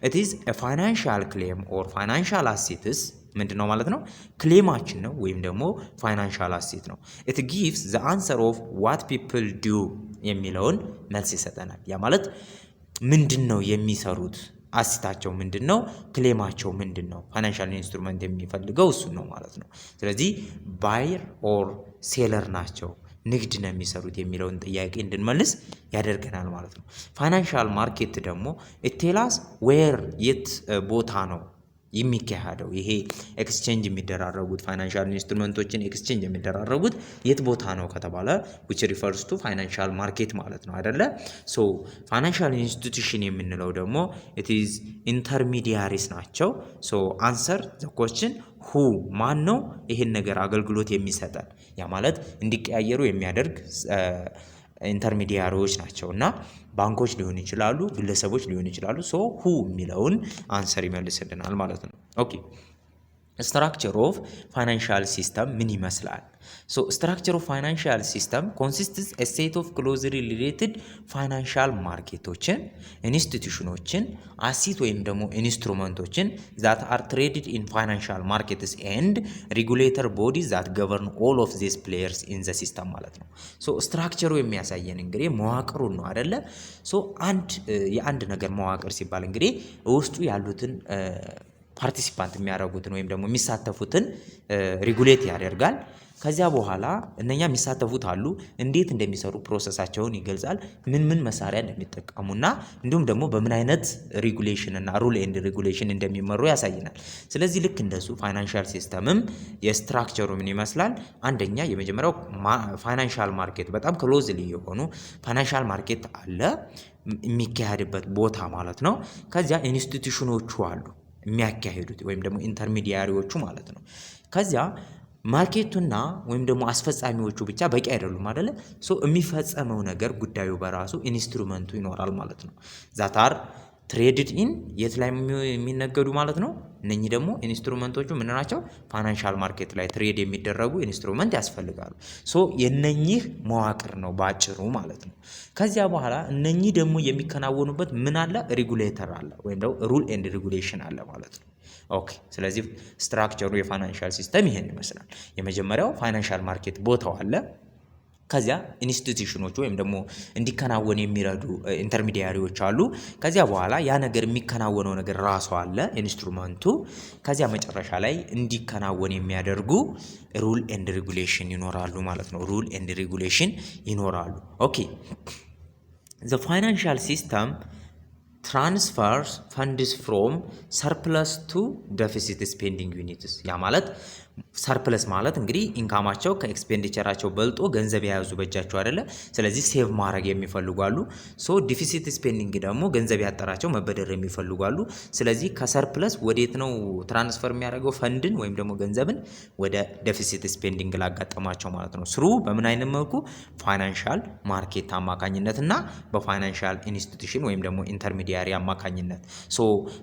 ኢት ኢዝ አ ፋይናንሻል ክሌም ኦር ፋይናንሻል አሴትስ ምንድነው ማለት ነው? ክሌማችን ነው ወይም ደግሞ ፋይናንሻል አሴት ነው። ኢት ጊቭስ ዘ አንሰር ኦፍ ዋት ፒፕል ዱ የሚለውን መልስ ይሰጠናል። ያ ማለት ምንድነው የሚሰሩት አሴታቸው ምንድን ነው? ክሌማቸው ምንድን ነው? ፋይናንሻል ኢንስትሩመንት የሚፈልገው እሱን ነው ማለት ነው። ስለዚህ ባየር ኦር ሴለር ናቸው፣ ንግድ ነው የሚሰሩት የሚለውን ጥያቄ እንድንመልስ ያደርገናል ማለት ነው። ፋይናንሻል ማርኬት ደግሞ ኢቴላስ ዌር የት ቦታ ነው የሚካሄደው ይሄ ኤክስቼንጅ የሚደራረጉት ፋይናንሻል ኢንስትሩመንቶችን ኤክስቼንጅ የሚደራረጉት የት ቦታ ነው ከተባለ which refers to ፋይናንሻል ማርኬት ማለት ነው አይደለ? ሶ ፋይናንሻል ኢንስቲትዩሽን የምንለው ደግሞ it is ኢንተርሚዲያሪስ ናቸው። ሶ አንሰር ዘ ኮስችን who ማን ነው ይሄን ነገር አገልግሎት የሚሰጠን? ያ ማለት እንዲቀያየሩ የሚያደርግ ኢንተርሚዲያሪዎች ናቸው እና ባንኮች ሊሆኑ ይችላሉ፣ ግለሰቦች ሊሆኑ ይችላሉ። ሶ ሁ የሚለውን አንሰር ይመልስልናል ማለት ነው። ኦኬ ስትራክቸር ኦፍ ፋይናንሻል ሲስተም ምን ይመስላል? ሶ ስትራክቸር ኦፍ ፋይናንሻል ሲስተም ኮንሲስትስ ኤ ሴት ኦፍ ክሎዝሊ ሪሌትድ ፋይናንሻል ማርኬቶችን፣ ኢንስቲትዩሽኖችን፣ አሲት ወይም ደግሞ ኢንስትሩመንቶችን ዛት አር ትሬድድ ኢን ፋይናንሻል ማርኬትስ ኤንድ ሬጉሌተር ቦዲስ ዛት ገቨርን ኦል ኦፍ ዚስ ፕሌየርስ ኢን ዘ ሲስተም ማለት ነው። ሶ ስትራክቸሩ የሚያሳየን እንግዲህ መዋቅሩን ነው አይደለ? ሶ የአንድ ነገር መዋቅር ሲባል እንግዲህ ውስጡ ያሉትን ፓርቲሲፓንት የሚያደርጉትን ወይም ደግሞ የሚሳተፉትን ሬጉሌት ያደርጋል። ከዚያ በኋላ እነኛ የሚሳተፉት አሉ እንዴት እንደሚሰሩ ፕሮሰሳቸውን ይገልጻል። ምን መሳሪያ እንደሚጠቀሙና እንዲሁም ደግሞ በምን አይነት ሬጉሌሽን እና ሩል ኤንድ ሬጉሌሽን እንደሚመሩ ያሳየናል። ስለዚህ ልክ እንደሱ ፋይናንሻል ሲስተምም የስትራክቸሩ ምን ይመስላል? አንደኛ የመጀመሪያው ፋይናንሻል ማርኬት በጣም ክሎዝሊ የሆኑ ፋይናንሻል ማርኬት አለ የሚካሄድበት ቦታ ማለት ነው። ከዚያ ኢንስቲትዩሽኖቹ አሉ የሚያካሂዱት ወይም ደግሞ ኢንተርሚዲያሪዎቹ ማለት ነው። ከዚያ ማርኬቱና ወይም ደግሞ አስፈጻሚዎቹ ብቻ በቂ አይደሉም አይደለ? ሶ የሚፈጸመው ነገር ጉዳዩ በራሱ ኢንስትሩመንቱ ይኖራል ማለት ነው። ዛታር ትሬድድ ኢን የት ላይ የሚነገዱ ማለት ነው። እነኚህ ደግሞ ኢንስትሩመንቶቹ ምን ናቸው? ፋይናንሻል ማርኬት ላይ ትሬድ የሚደረጉ ኢንስትሩመንት ያስፈልጋሉ። ሶ የነኚህ መዋቅር ነው ባጭሩ ማለት ነው። ከዚያ በኋላ እነኚህ ደግሞ የሚከናወኑበት ምን አለ? ሬጉሌተር አለ ወይም ደግሞ ሩል ኤንድ ሬጉሌሽን አለ ማለት ነው። ኦኬ ስለዚህ ስትራክቸሩ የፋይናንሻል ሲስተም ይሄን ይመስላል። የመጀመሪያው ፋይናንሻል ማርኬት ቦታው አለ። ከዚያ ኢንስቲትዩሽኖች ወይም ደግሞ እንዲከናወን የሚረዱ ኢንተርሚዲያሪዎች አሉ። ከዚያ በኋላ ያ ነገር የሚከናወነው ነገር ራሱ አለ ኢንስትሩመንቱ። ከዚያ መጨረሻ ላይ እንዲከናወን የሚያደርጉ ሩል ኤንድ ሬጉሌሽን ይኖራሉ ማለት ነው። ሩል ኤንድ ሬጉሌሽን ይኖራሉ። ኦኬ ዘ ፋይናንሻል ሲስተም ትራንስፈርስ ፈንድስ ፍሮም ሰርፕለስ ቱ ዴፊሲት ስፔንዲንግ ዩኒትስ። ያ ማለት ሰርፕለስ ማለት እንግዲህ ኢንካማቸው ከኤክስፔንዲቸራቸው በልጦ ገንዘብ የያዙ በእጃቸው አይደለ። ስለዚህ ሴቭ ማድረግ የሚፈልጉ አሉ። ሶ ዲፊሲት ስፔንዲንግ ደግሞ ገንዘብ ያጠራቸው መበደር የሚፈልጉ አሉ። ስለዚህ ከሰርፕለስ ወዴት ነው ትራንስፈር የሚያደርገው? ፈንድን ወይም ደግሞ ገንዘብን ወደ ዴፊሲት ስፔንዲንግ ላጋጠማቸው ማለት ነው። ስሩ በምን አይነት መልኩ? ፋይናንሻል ማርኬት አማካኝነት እና በፋይናንሻል ኢንስቲትዩሽን ወይም ደግሞ ኢንተርሚዲያሪ አማካኝነት። ሶ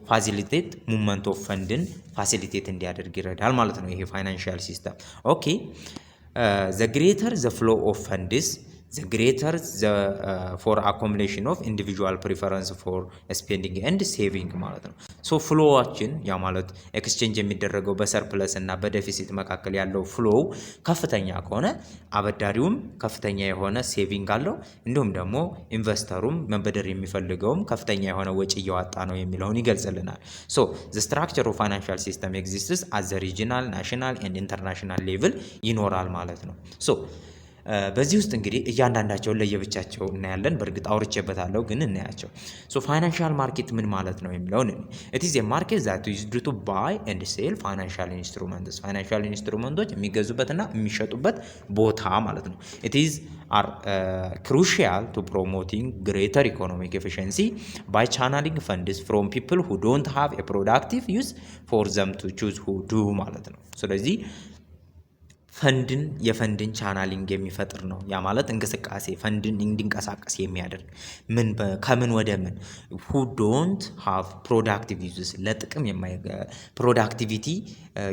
ፋሲሊቴት ሙቭመንት ኦፍ ፈንድን ፋሲሊቴት እንዲያደርግ ይረዳል ማለት ነው ይሄ ፋይናንሻል ሲስተም። ኦኬ ዘ ግሬተር ዘ ፍሎ ኦፍ ፈንድስ ዘ ግሬተር ዘ ፎር አኮሙሌሽን ኦፍ ኢንዲቪጁዋል ፕሪፈረንስ ፎር ስፔንዲንግ ኤንድ ሴቪንግ ማለት ነው። ሶ ፍሎዋችን ያ ማለት ኤክስቼንጅ የሚደረገው በሰርፕለስ እና በዴፊሲት መካከል ያለው ፍሎው ከፍተኛ ከሆነ አበዳሪውም ከፍተኛ የሆነ ሴቪንግ አለው፣ እንዲሁም ደግሞ ኢንቨስተሩም መበደር የሚፈልገውም ከፍተኛ የሆነ ወጪ እያወጣ ነው የሚለውን ይገልጽልናል። ሶ ዘ ስትራክቸር ኦፍ ፋይናንሻል ሲስተም ኤግዚስትስ አት ዘ ሪጂናል ናሽናል ኤንድ ኢንተርናሽናል ሌቭል ይኖራል ማለት ነው። ሶ በዚህ ውስጥ እንግዲህ እያንዳንዳቸውን ለየብቻቸው እናያለን። በእርግጥ አውርቼበታለሁ ግን እናያቸው። ሶ ፋይናንሻል ማርኬት ምን ማለት ነው የሚለውን ኢት ኢዝ ኤ ማርኬት ዛት ኢዝ ዩዝድ ቱ ባይ ኤንድ ሴል ፋይናንሻል ኢንስትሩመንትስ። ፋይናንሻል ኢንስትሩመንቶች የሚገዙበትና የሚሸጡበት ቦታ ማለት ነው። ኢት ኢዝ አር ክሩሺያል ቱ ፕሮሞቲንግ ግሬተር ኢኮኖሚክ ኤፊሽንሲ ባይ ቻናሊንግ ፈንድስ ፍሮም ፒፕል ሁ ዶንት ሃቭ ኤ ፕሮዳክቲቭ ዩዝ ፎር ዘም ቱ ቹዝ ሁ ዱ ማለት ነው። ስለዚህ የፈንድን ቻናሊንግ የሚፈጥር ነው። ያ ማለት እንቅስቃሴ ፈንድን እንዲንቀሳቀስ የሚያደርግ ከምን ወደ ምን who don't have productive uses ለጥቅም ፕሮዳክቲቪቲ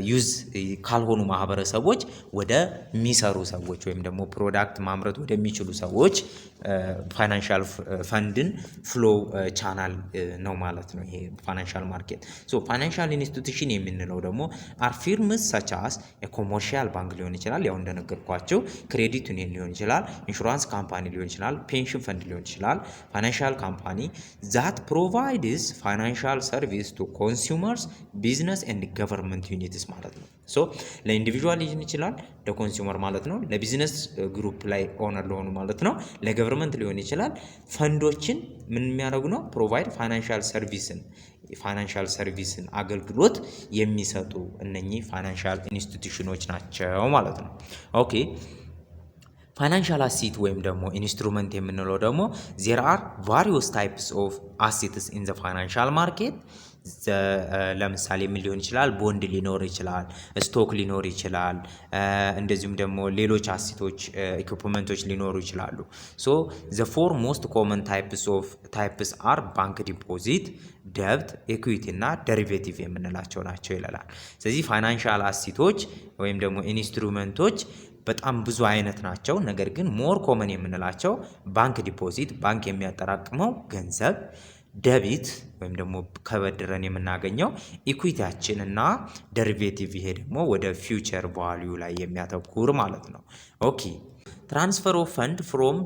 ዩዝ ካልሆኑ ማህበረሰቦች ወደ ሚሰሩ ሰዎች ወይም ደግሞ ፕሮዳክት ማምረት ወደሚችሉ ሰዎች ፋይናንሻል ፈንድን ፍሎ ቻናል ነው ማለት ነው ይሄ ፋይናንሻል ማርኬት። ሶ ፋይናንሻል ኢንስቲትዩሽን የምንለው ደግሞ አር ፊርምስ ሰች አስ ኮመርሻል ባንክ ሊሆን ይችላል፣ ያው እንደነገርኳቸው ክሬዲት ዩኒየን ሊሆን ይችላል፣ ኢንሹራንስ ካምፓኒ ሊሆን ይችላል፣ ፔንሽን ፈንድ ሊሆን ይችላል። ፋይናንሻል ካምፓኒ ዛት ፕሮቫይድስ ፋይናንሻል ሰርቪስ ቱ ኮንሱመርስ ቢዝነስ ኤንድ ገቨርንመንት ዩኒትስ ማለት ነው። ሶ ለኢንዲቪጁዋል ሊሆን ይችላል ለኮንሱመር ማለት ነው፣ ለቢዝነስ ግሩፕ ላይ ኦነር ለሆኑ ማለት ነው፣ ለገቨርንመንት ሊሆን ይችላል። ፈንዶችን ምን የሚያደርጉ ነው? ፕሮቫይድ ፋይናንሻል ሰርቪስን አገልግሎት የሚሰጡ እነኚህ ፋይናንሻል ኢንስቲትዩሽኖች ናቸው ማለት ነው። ኦኬ ፋይናንሻል አሲት ወይም ደግሞ ኢንስትሩመንት የምንለው ደግሞ ዜር አር ቫሪዮስ ታይፕስ ኦፍ አሲትስ ኢን ዘ ፋይናንሻል ማርኬት። ለምሳሌ ምን ሊሆን ይችላል? ቦንድ ሊኖር ይችላል፣ ስቶክ ሊኖር ይችላል፣ እንደዚሁም ደግሞ ሌሎች አሲቶች ኢኩፕመንቶች ሊኖሩ ይችላሉ። ሶ ዘ ፎር ሞስት ኮመን ታይፕስ አር ባንክ ዲፖዚት፣ ደብት፣ ኢኩዊቲ እና ደሪቬቲቭ የምንላቸው ናቸው ይላል። ስለዚህ ፋይናንሻል አሲቶች ወይም ደግሞ ኢንስትሩመንቶች በጣም ብዙ አይነት ናቸው። ነገር ግን ሞር ኮመን የምንላቸው ባንክ ዲፖዚት፣ ባንክ የሚያጠራቅመው ገንዘብ፣ ደቢት ወይም ደግሞ ከበድረን የምናገኘው ኢኩዊቲያችን እና ደሪቬቲቭ፣ ይሄ ደግሞ ወደ ፊውቸር ቫልዩ ላይ የሚያተኩር ማለት ነው። ኦኬ ትራንስፈር ኦፍ ፈንድ ፍሮም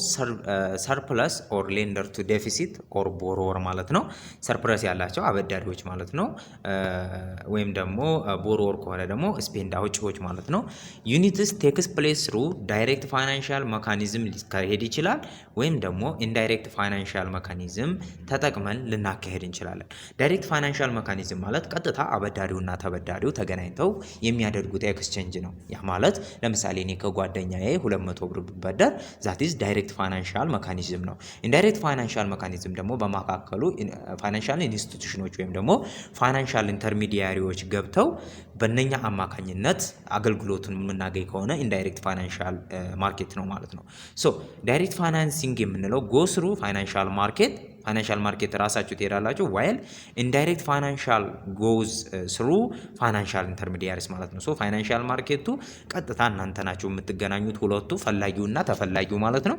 ሰርፕለስ ኦር ሌንደር ቱ ዴፊሲት ኦር ቦሮወር ማለት ነው። ሰርፕለስ ያላቸው አበዳሪዎች ማለት ነው። ወይም ደግሞ ቦሮወር ከሆነ ደግሞ ስፔንድ አውጪዎች ማለት ነው። ዩኒትስ ቴክስ ፕሌስ ሩ ዳይሬክት ፋይናንሻል መካኒዝም ሊካሄድ ይችላል፣ ወይም ደግሞ ኢንዳይሬክት ፋይናንሻል መካኒዝም ተጠቅመን ልናካሄድ እንችላለን። ዳይሬክት ፋይናንሻል መካኒዝም ማለት ቀጥታ አበዳሪውና ተበዳሪው ተገናኝተው የሚያደርጉት ኤክስቼንጅ ነው። ያ ማለት ለምሳሌ እኔ ከጓደኛዬ 200 ብር ብበደር ዛት ኢዝ ዳይሬክት ፋይናንሻል መካኒዝም ነው። ኢንዳይሬክት ፋይናንሻል መካኒዝም ደግሞ በመካከሉ ፋይናንሻል ኢንስቲትዩሽኖች ወይም ደግሞ ፋይናንሻል ኢንተርሚዲያሪዎች ገብተው በእነኛ አማካኝነት አገልግሎቱን የምናገኝ ከሆነ ኢንዳይሬክት ፋይናንሻል ማርኬት ነው ማለት ነው። ሶ ዳይሬክት ፋይናንሲንግ የምንለው ጎስሩ ፋይናንሻል ማርኬት ራሳችሁ ትሄዳላችሁ። ዋይል ኢንዳይሬክት ፋይናንሻል ጎዝ ስሩ ፋይናንሻል ኢንተርሚዲያሪስ ማለት ነው። ሶ ፋይናንሻል ማርኬቱ ቀጥታ እናንተ ናችሁ የምትገናኙት፣ ሁለቱ ፈላጊውና ተፈላጊው ማለት ነው።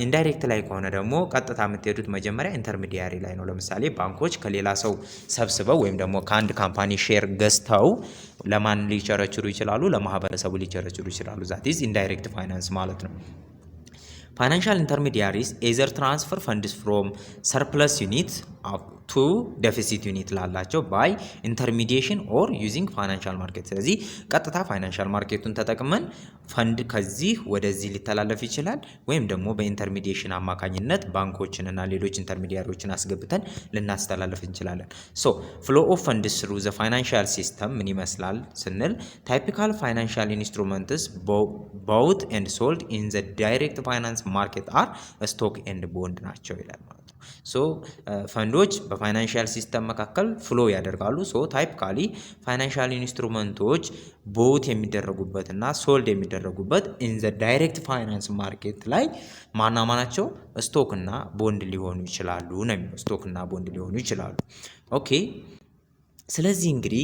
ኢንዳይሬክት ላይ ከሆነ ደግሞ ቀጥታ የምትሄዱት መጀመሪያ ኢንተርሚዲያሪ ላይ ነው። ለምሳሌ ባንኮች ከሌላ ሰው ሰብስበው ወይም ደግሞ ከአንድ ካምፓኒ ሼር ገዝተው ለማን ሊቸረችሩ ይችላሉ? ለማህበረሰቡ ሊቸረችሩ ይችላሉ። ዛት ኢዝ ኢንዳይሬክት ፋይናንስ ማለት ነው። ፋይናንሻል ኢንተርሚዲያሪስ ኤዘር ትራንስፈር ፈንድስ ፍሮም ሰርፕለስ ዩኒት ቱ ዴፊሲት ዩኒት ላላቸው ባይ ኢንተርሚዲዬሽን ኦር ዩዚንግ ፋይናንሻል ማርኬት። ስለዚህ ቀጥታ ፋይናንሻል ማርኬቱን ተጠቅመን ፈንድ ከዚህ ወደዚህ ሊተላለፍ ይችላል፣ ወይም ደግሞ በኢንተርሚዲዬሽን አማካኝነት ባንኮችንና ሌሎች ኢንተርሚዲያሪዎችን አስገብተን ልናስተላለፍ እንችላለን። ሶ ፍሎ ኦፍ ፈንድስ ትሩ ዘ ፋይናንሻል ሲስተም ምን ይመስላል ስንል ታይፒካል ፋይናንሻል ኢንስትሩመንትስ ባውት ኤንድ ሶልድ ኢን ዘ ዳይሬክት ፋይናንስ ማርኬት አር ስቶክ ኤንድ ቦንድ ናቸው ይላል ማለት ነው። ሶ ፈንዶች በፋይናንሻል ሲስተም መካከል ፍሎ ያደርጋሉ። ሶ ታይፒካሊ ፋይናንሻል ኢንስትሩመንቶች ቦት የሚደረጉበት እና ሶልድ የሚደረጉበት ኢን ዘ ዳይሬክት ፋይናንስ ማርኬት ላይ ማናማናቸው ስቶክ እና ቦንድ ሊሆኑ ይችላሉ ነው የሚለው። ስቶክ እና ቦንድ ሊሆኑ ይችላሉ። ኦኬ ስለዚህ እንግዲህ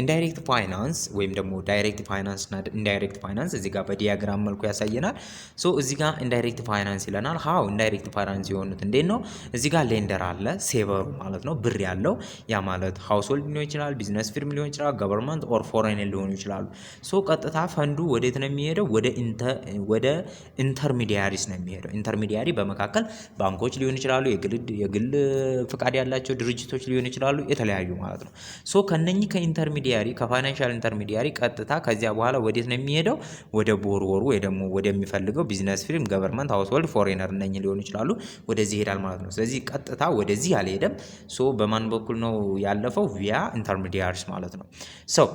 ኢንዳይሬክት ፋይናንስ ወይም ደግሞ ዳይሬክት ፋይናንስ እና ኢንዳይሬክት ፋይናንስ እዚህ ጋር በዲያግራም መልኩ ያሳየናል። ሶ እዚህ ጋር ኢንዳይሬክት ፋይናንስ ይለናል። ሃው ኢንዳይሬክት ፋይናንስ የሆኑት እንዴት ነው? እዚህ ጋር ሌንደር አለ፣ ሴቨሩ ማለት ነው ብር ያለው ያ ማለት ሃውስሆልድ ሊሆን ይችላል፣ ቢዝነስ ፊርም ሊሆን ይችላል፣ ገቨርንመንት ኦር ፎሬን ሊሆኑ ይችላሉ። ሶ ቀጥታ ፈንዱ ወዴት ነው የሚሄደው? ወደ ኢንተርሚዲያሪስ ነው የሚሄደው። ኢንተርሚዲያሪ በመካከል ባንኮች ሊሆኑ ይችላሉ፣ የግል ፍቃድ ያላቸው ድርጅቶች ሊሆኑ ይችላሉ፣ የተለያዩ ማለት ነው። ሶ ከነኚህ ከኢንተርሚዲያሪ ከፋይናንሻል ኢንተርሚዲያሪ ቀጥታ ከዚያ በኋላ ወዴት ነው የሚሄደው? ወደ ቦርወሩ ወይ ደግሞ ወደሚፈልገው ቢዝነስ ፊርም፣ ገቨርንመንት፣ ሃውስሆልድ፣ ፎሬነር እነኚህ ሊሆኑ ይችላሉ፣ ወደዚህ ይሄዳል ማለት ነው። ስለዚህ ቀጥታ ወደዚህ አልሄደም። ሶ በማን በኩል ነው ያለፈው? ቪያ ኢንተርሚዲያሪስ ማለት ነው። ሶ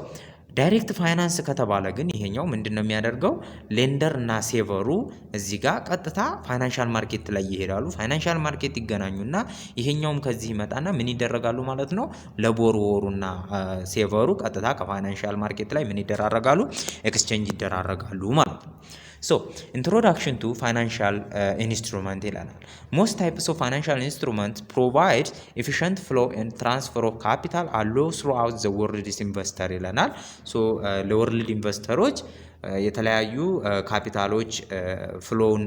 ዳይሬክት ፋይናንስ ከተባለ ግን ይሄኛው ምንድነው የሚያደርገው? ሌንደር እና ሴቨሩ እዚህ ጋር ቀጥታ ፋይናንሻል ማርኬት ላይ ይሄዳሉ። ፋይናንሻል ማርኬት ይገናኙና ይሄኛውም ከዚህ ይመጣና ምን ይደረጋሉ ማለት ነው? ለቦርወሩና ሴቨሩ ቀጥታ ከፋይናንሻል ማርኬት ላይ ምን ይደራረጋሉ? ኤክስቼንጅ ይደራረጋሉ ማለት ነው። ሶ ኢንትሮዳክሽን ቱ ፋይናንሻል ኢንስትሩመንት ይለናል። ሞስት ታይፕስ ኦፍ ፋይናንሻል ኢንስትሩመንት ፕሮቫይድ ኤፊሽንት ፍሎ ኤንድ ትራንስፈር ኦፍ ካፒታል አሎ ስሩአውት ዘ ወርልድስ ኢንቨስተር ይለናል። ሶ ለወርልድ ኢንቨስተሮች የተለያዩ ካፒታሎች ፍሎውን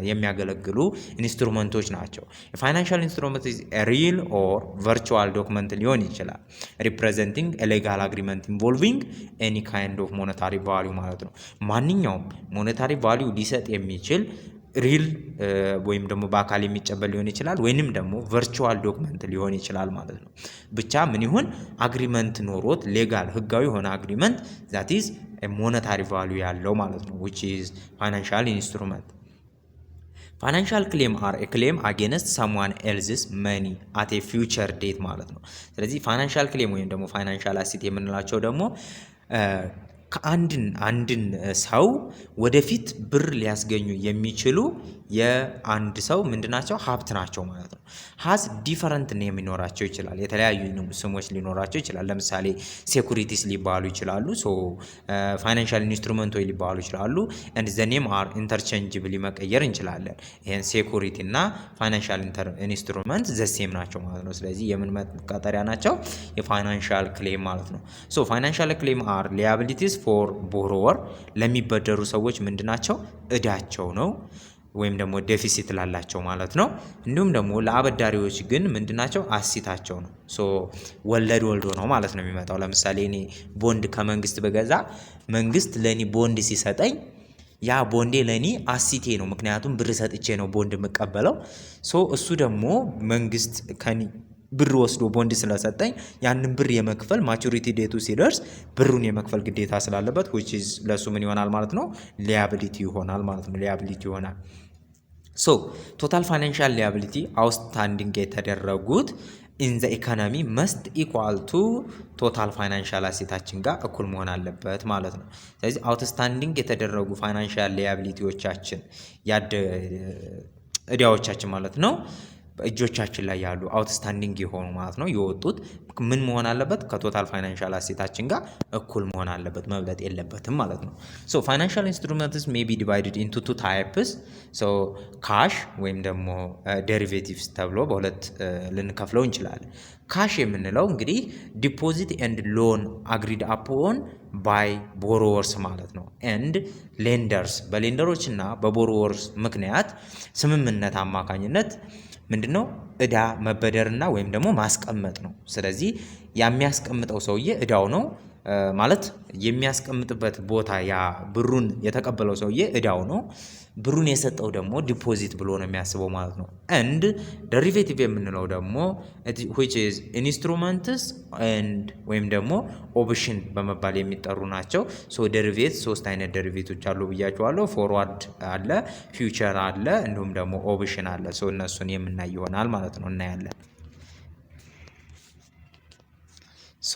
የሚያገለግሉ ኢንስትሩመንቶች ናቸው። ፋይናንሻል ኢንስትሩመንት ኢዝ ሪል ኦር ቨርቹዋል ዶክመንት ሊሆን ይችላል ሪፕሬዘንቲንግ ሌጋል አግሪመንት ኢንቮልቪንግ ኤኒ ካይንድ ኦፍ ሞኔታሪ ቫሊዩ ማለት ነው። ማንኛውም ሞኔታሪ ቫሊዩ ሊሰጥ የሚችል ሪል ወይም ደግሞ በአካል የሚጨበል ሊሆን ይችላል፣ ወይንም ደግሞ ቨርቹዋል ዶክመንት ሊሆን ይችላል ማለት ነው። ብቻ ምን ይሁን አግሪመንት ኖሮት ሌጋል ህጋዊ የሆነ አግሪመንት ዛት ኢዝ ሞኔታሪ ቫሊዩ ያለው ማለት ነው which is financial instrument. ፋይናንሻል ክሌም አር ኤ ክሌም አጌንስት ሰምዋን ኤልዝስ መኒ አት ኤ ፊውቸር ዴት ማለት ነው። ስለዚህ ፋይናንሻል ክሌም ወይም ደግሞ ፋይናንሻል አሴት የምንላቸው ደግሞ አንድን ሰው ወደፊት ብር ሊያስገኙ የሚችሉ የአንድ ሰው ምንድናቸው? ሀብት ናቸው ማለት ነው። ሀዝ ዲፈረንት ኔም ሊኖራቸው ይችላል። የተለያዩ ስሞች ሊኖራቸው ይችላል። ለምሳሌ ሴኩሪቲስ ሊባሉ ይችላሉ። ሶ ፋይናንሻል ኢንስትሩመንቶች ሊባሉ ይችላሉ። ኤንድ ዘ ኔም አር ኢንተርቼንጅብሊ መቀየር እንችላለን። ይሄን ሴኩሪቲ እና ፋይናንሻል ኢንስትሩመንት ዘሴም ናቸው ማለት ነው። ስለዚህ የምን መቀጠሪያ ናቸው? የፋይናንሻል ክሌም ማለት ነው። ሶ ፋይናንሻል ክሌም አር ሊያቢሊቲስ ፎር ቦሮወር ለሚበደሩ ሰዎች ምንድናቸው? እዳቸው ነው ወይም ደግሞ ዴፊሲት ላላቸው ማለት ነው። እንዲሁም ደግሞ ለአበዳሪዎች ግን ምንድናቸው? አሲታቸው ነው። ሶ ወለድ ወልዶ ነው ማለት ነው የሚመጣው። ለምሳሌ እኔ ቦንድ ከመንግስት በገዛ መንግስት ለኔ ቦንድ ሲሰጠኝ ያ ቦንዴ ለኔ አሲቴ ነው። ምክንያቱም ብር ሰጥቼ ነው ቦንድ የምቀበለው። ሶ እሱ ደግሞ መንግስት ከኔ ብር ወስዶ ቦንድ ስለሰጠኝ ያንን ብር የመክፈል ማቹሪቲ ዴቱ ሲደርስ ብሩን የመክፈል ግዴታ ስላለበት which is ለሱ ምን ይሆናል ማለት ነው? ሊያቢሊቲ ይሆናል ማለት ነው። ሊያቢሊቲ ይሆናል። ሶ ቶታል ፋይናንሻል ሊያቢሊቲ አውትስታንዲንግ የተደረጉት ኢን ዘ ኢኮኖሚ መስት ኢኳል ቱ ቶታል ፋይናንሻል አሴታችን ጋር እኩል መሆን አለበት ማለት ነው። ስለዚህ አውትስታንዲንግ የተደረጉ ፋይናንሻል ሊያቢሊቲዎቻችን እዳዎቻችን ማለት ነው እጆቻችን ላይ ያሉ አውትስታንዲንግ የሆኑ ማለት ነው የወጡት ምን መሆን አለበት? ከቶታል ፋይናንሻል አሴታችን ጋር እኩል መሆን አለበት፣ መብለጥ የለበትም ማለት ነው። ሶ ፋይናንሻል ኢንስትሩመንትስ ሜይ ቢ ዲቫይድድ ኢንቱ ቱ ታይፕስ። ሶ ካሽ ወይም ደግሞ ዴሪቬቲቭስ ተብሎ በሁለት ልንከፍለው እንችላለን። ካሽ የምንለው እንግዲህ ዲፖዚት ኤንድ ሎን አግሪድ አፖን ባይ ቦሮወርስ ማለት ነው። ኤንድ ሌንደርስ በሌንደሮች እና በቦሮወርስ ምክንያት ስምምነት አማካኝነት ምንድነው? እዳ መበደርና ወይም ደግሞ ማስቀመጥ ነው። ስለዚህ የሚያስቀምጠው ሰውዬ እዳው ነው፣ ማለት የሚያስቀምጥበት ቦታ ያ ብሩን የተቀበለው ሰውዬ እዳው ነው። ብሩን የሰጠው ደግሞ ዲፖዚት ብሎ ነው የሚያስበው ማለት ነው። ኤንድ ደሪቬቲቭ የምንለው ደግሞ which is instruments and ወይም ደግሞ ኦፕሽን በመባል የሚጠሩ ናቸው። ሶ ደሪቬት 3 አይነት ደሪቬቶች አሉ ብያቸዋለሁ። ፎርዋርድ አለ፣ ፊውቸር አለ፣ እንዲሁም ደግሞ ኦፕሽን አለ። ሶ እነሱን የምናይ ይሆናል ማለት ነው፣ እናያለን። ሶ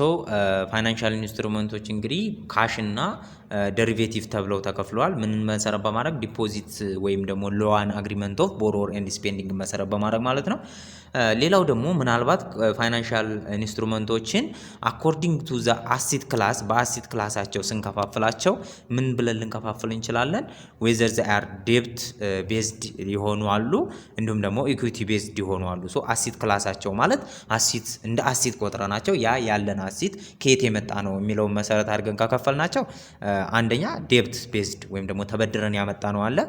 ፋይናንሻል ኢንስትሩመንቶች እንግዲህ ካሽ እና ደሪቬቲቭ ተብለው ተከፍለዋል። ምን መሰረት በማድረግ ዲፖዚት ወይም ደግሞ ሎዋን አግሪመንት ኦፍ ቦሮወር ኤንድ ስፔንዲንግ መሰረት በማድረግ ማለት ነው። ሌላው ደግሞ ምናልባት ፋይናንሻል ኢንስትሩመንቶችን አኮርዲንግ ቱ ዘ አሲት ክላስ በአሲት ክላሳቸው ስንከፋፍላቸው ምን ብለን ልንከፋፍል እንችላለን? ዌዘር ዘ አር ዴብት ቤዝድ የሆኑ አሉ፣ እንዲሁም ደግሞ ኢኩዊቲ ቤዝድ የሆኑ አሉ። ሶ አሲት ክላሳቸው ማለት አሲት እንደ አሲት ቆጥረናቸው ያ ያለን አሲት ከየት የመጣ ነው የሚለውን መሰረት አድርገን ከከፈልናቸው አንደኛ ዴብት ቤዝድ ወይም ደግሞ ተበድረን ያመጣ ነው አለ።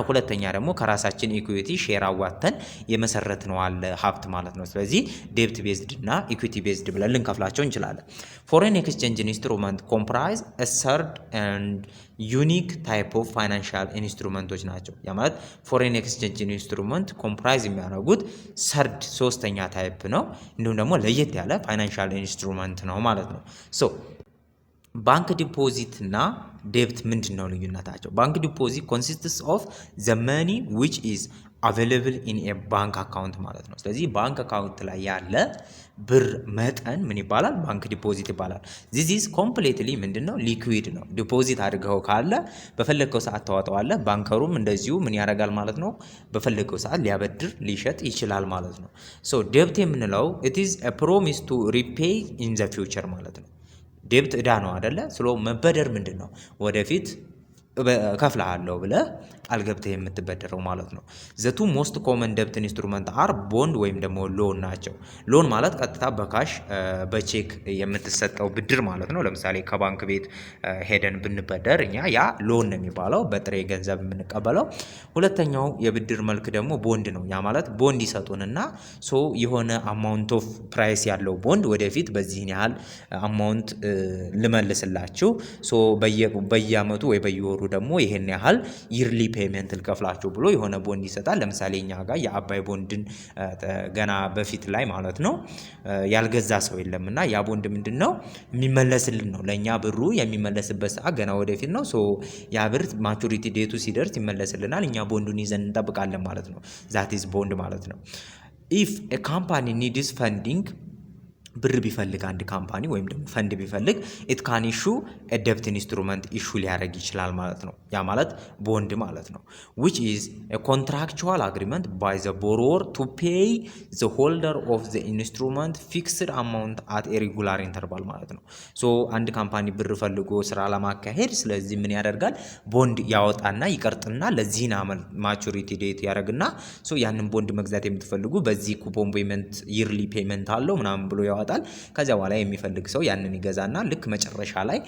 ሁለተኛ ደግሞ ከራሳችን ኢኩዊቲ ሼር አዋተን የመሰረት ነው አለ ሀብት ማለት ነው። ስለዚህ ዴብት ቤዝድ እና ኢኩዊቲ ቤዝድ ብለን ልንከፍላቸው እንችላለን። ፎሬን ኤክስቼንጅ ኢንስትሩመንት ኮምፕራይዝ አ ሰርድ ኤንድ ዩኒክ ታይፕ ኦፍ ፋይናንሻል ኢንስትሩመንቶች ናቸው። ያ ማለት ፎሬን ኤክስቼንጅ ኢንስትሩመንት ኮምፕራይዝ የሚያደርጉት ሰርድ ሶስተኛ ታይፕ ነው፣ እንዲሁም ደግሞ ለየት ያለ ፋይናንሻል ኢንስትሩመንት ነው ማለት ነው። ሶ ባንክ ዲፖዚት እና ዴብት ምንድን ነው ልዩነታቸው? ባንክ ዲፖዚት ኮንሲስትስ ኦፍ ዘ መኒ ዊች ኢዝ አቬይላብል ኢን ኤ ባንክ አካውንት ማለት ነው። ስለዚህ ባንክ አካውንት ላይ ያለ ብር መጠን ምን ይባላል? ባንክ ዲፖዚት ይባላል። ዚስ ኢዝ ኮምፕሌትሊ ምንድነው? ሊኩዊድ ነው። ዲፖዚት አድርገው ካለ በፈለገው ሰዓት ታወጣዋለህ። ባንከሩም እንደዚሁ ምን ያደርጋል ማለት ነው? በፈለገው ሰዓት ሊያበድር ሊሸጥ ይችላል ማለት ነው። ሶ ዴብት የምንለው ኢት ኢዝ አ ፕሮሚስ ቱ ሪፔይ ኢን ዘ ፊውቸር ማለት ነው። ዴብት እዳ ነው አይደለ? ስለ መበደር ምንድን ነው? ወደፊት ከፍልሃለሁ ብለህ ቃል ገብተህ የምትበደረው ማለት ነው። ዘቱ ሞስት ኮመን ደብት ኢንስትሩመንት አር ቦንድ ወይም ደግሞ ሎን ናቸው። ሎን ማለት ቀጥታ በካሽ በቼክ የምትሰጠው ብድር ማለት ነው። ለምሳሌ ከባንክ ቤት ሄደን ብንበደር እኛ ያ ሎን ነው የሚባለው፣ በጥሬ ገንዘብ የምንቀበለው። ሁለተኛው የብድር መልክ ደግሞ ቦንድ ነው። ያ ማለት ቦንድ ይሰጡንና ሶ የሆነ አማውንት ኦፍ ፕራይስ ያለው ቦንድ ወደፊት በዚህን ያህል አማውንት ልመልስላችሁ፣ ሶ በየአመቱ ወይ በየወሩ ደግሞ ይሄን ያህል ይርሊ ፔመንት ልከፍላችሁ ብሎ የሆነ ቦንድ ይሰጣል። ለምሳሌ እኛ ጋር የአባይ ቦንድን ገና በፊት ላይ ማለት ነው ያልገዛ ሰው የለምና ያ ቦንድ ምንድነው የሚመለስልን ነው። ለኛ ብሩ የሚመለስበት ሰዓት ገና ወደፊት ነው። ሶ ያ ብር ማቹሪቲ ዴቱ ሲደርስ ይመለስልናል። እኛ ቦንዱን ይዘን እንጠብቃለን ማለት ነው። ዛት ኢዝ ቦንድ ማለት ነው። ኢፍ ኤ ካምፓኒ ኒድስ ፈንዲንግ ብር ቢፈልግ አንድ ካምፓኒ ወይም ደግሞ ፈንድ ቢፈልግ ኢት ካን ኢሹ ኤ ደብት ኢንስትሩመንት ኢሹ ሊያደርግ ይችላል ማለት ነው። ያ ማለት ቦንድ ማለት ነው። which is a contractual agreement by the borrower to pay the holder of the instrument fixed amount at a regular interval ማለት ነው። ሶ አንድ ካምፓኒ ብር ፈልጎ ስራ ለማካሄድ ስለዚህ ምን ያደርጋል? ቦንድ ያወጣና ይቀርጥና ለዚህን አመት ማቹሪቲ ዴት ያደርግና ሶ ያንን ቦንድ መግዛት የምትፈልጉ በዚህ ኩፖን ፔመንት ይርሊ ፔመንት አለው ምናምን ብሎ ያወጣል። ከዚያ በኋላ የሚፈልግ ሰው ያንን ይገዛና ልክ መጨረሻ ላይ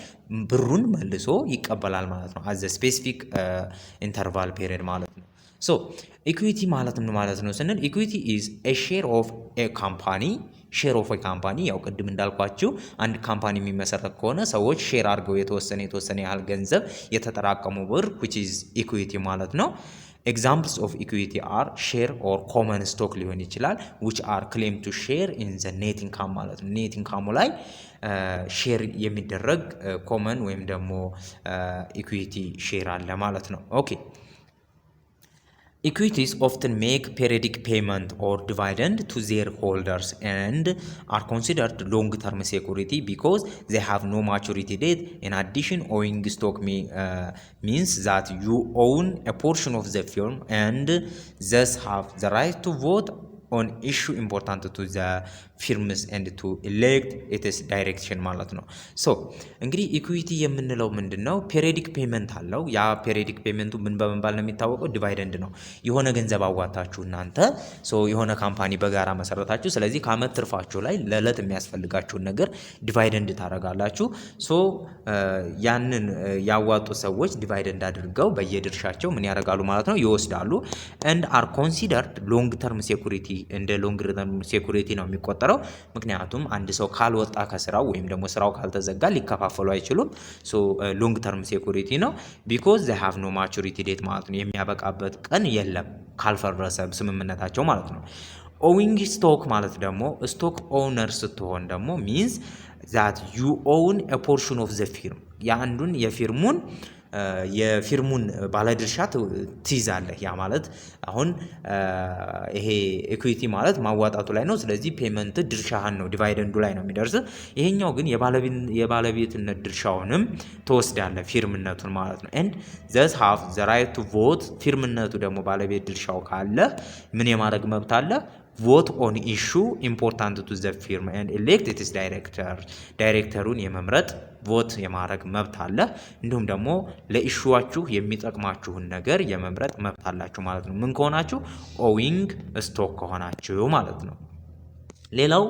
ብሩን መልሶ ይቀበላል ማለት ነው። አዘ ስፔሲፊክ ኢንተርቫል ፔሪድ ማለት ነው። ሶ ኢኩዊቲ ማለት ምን ማለት ነው ስንል ኢኩዊቲ ኢዝ ኤ ሼር ኦፍ ኤ ካምፓኒ ሼር ኦፍ ኤ ካምፓኒ። ያው ቅድም እንዳልኳችሁ አንድ ካምፓኒ የሚመሰረት ከሆነ ሰዎች ሼር አድርገው የተወሰነ ያህል ገንዘብ የተጠራቀሙ ብር which is equity ማለት ነው። ኤግዛምፕልስ ኦፍ ኢኩዊቲ አር ሼር ኦር ኮመን ስቶክ ሊሆን ይችላል which are claimed to share in the net income ማለት ነው። ኔት ኢንካሙ ላይ ሼር የሚደረግ ኮመን ወይም ደግሞ ኢኩዊቲ ሼር አለ ማለት ነው። ኦኬ Equities often make periodic payment or dividend to their holders and are considered long-term security because they have no maturity date. In addition, owning stock means that you own a portion of the firm and thus have the right to vote on issue important to the firms and to elect its direction ማለት ነው። ሶ እንግዲህ ኢኩዊቲ የምንለው ምንድነው? ፔሪዮዲክ ፔመንት አለው። ያ ፔሪዮዲክ ፔመንቱ ምን በመባል ነው የሚታወቀው? ዲቫይደንድ ነው። የሆነ ገንዘብ አዋጣችሁ እናንተ ሶ የሆነ ካምፓኒ በጋራ መሰረታችሁ። ስለዚህ ከአመት ትርፋችሁ ላይ ለዕለት የሚያስፈልጋችሁን ነገር ዲቫይደንድ ታደርጋላችሁ። ሶ ያንን ያዋጡ ሰዎች ዲቫይደንድ አድርገው በየድርሻቸው ምን ያደርጋሉ ማለት ነው? ይወስዳሉ and are considered long term security እንደ ሎንግ ተርም ሴኩሪቲ ነው የሚቆጠረው። ምክንያቱም አንድ ሰው ካልወጣ ከስራው ወይም ደግሞ ስራው ካልተዘጋ ሊከፋፈሉ አይችሉም። ሶ ሎንግ ተርም ሴኩሪቲ ነው ቢኮዝ they have no maturity date ማለት ነው። የሚያበቃበት ቀን የለም ካልፈረሰ ስምምነታቸው ማለት ነው። ኦዊንግ ስቶክ ማለት ደግሞ ስቶክ ኦውነር ስትሆን ደግሞ ሚንስ that you own a portion of the firm የአንዱን የፊርሙን ባለድርሻ ትይዛለህ። ያ ማለት አሁን ይሄ ኢኩዊቲ ማለት ማዋጣቱ ላይ ነው። ስለዚህ ፔመንት ድርሻህን ነው ዲቫይደንዱ ላይ ነው የሚደርስ። ይሄኛው ግን የባለቤትነት ድርሻውንም ትወስዳለህ ፊርምነቱን ማለት ነው። and thus have the right to vote ፊርምነቱ ደግሞ ባለቤት ድርሻው ካለ ምን የማድረግ መብት አለ? vote on issue important to the firm and elect its director ዳይሬክተሩን የመምረጥ ቮት የማድረግ መብት አለ። እንዲሁም ደግሞ ለኢሹዋችሁ የሚጠቅማችሁን ነገር የመምረጥ መብት አላችሁ ማለት ነው። ምን ከሆናችሁ? ኦዊንግ ስቶክ ከሆናችሁ ማለት ነው። ሌላው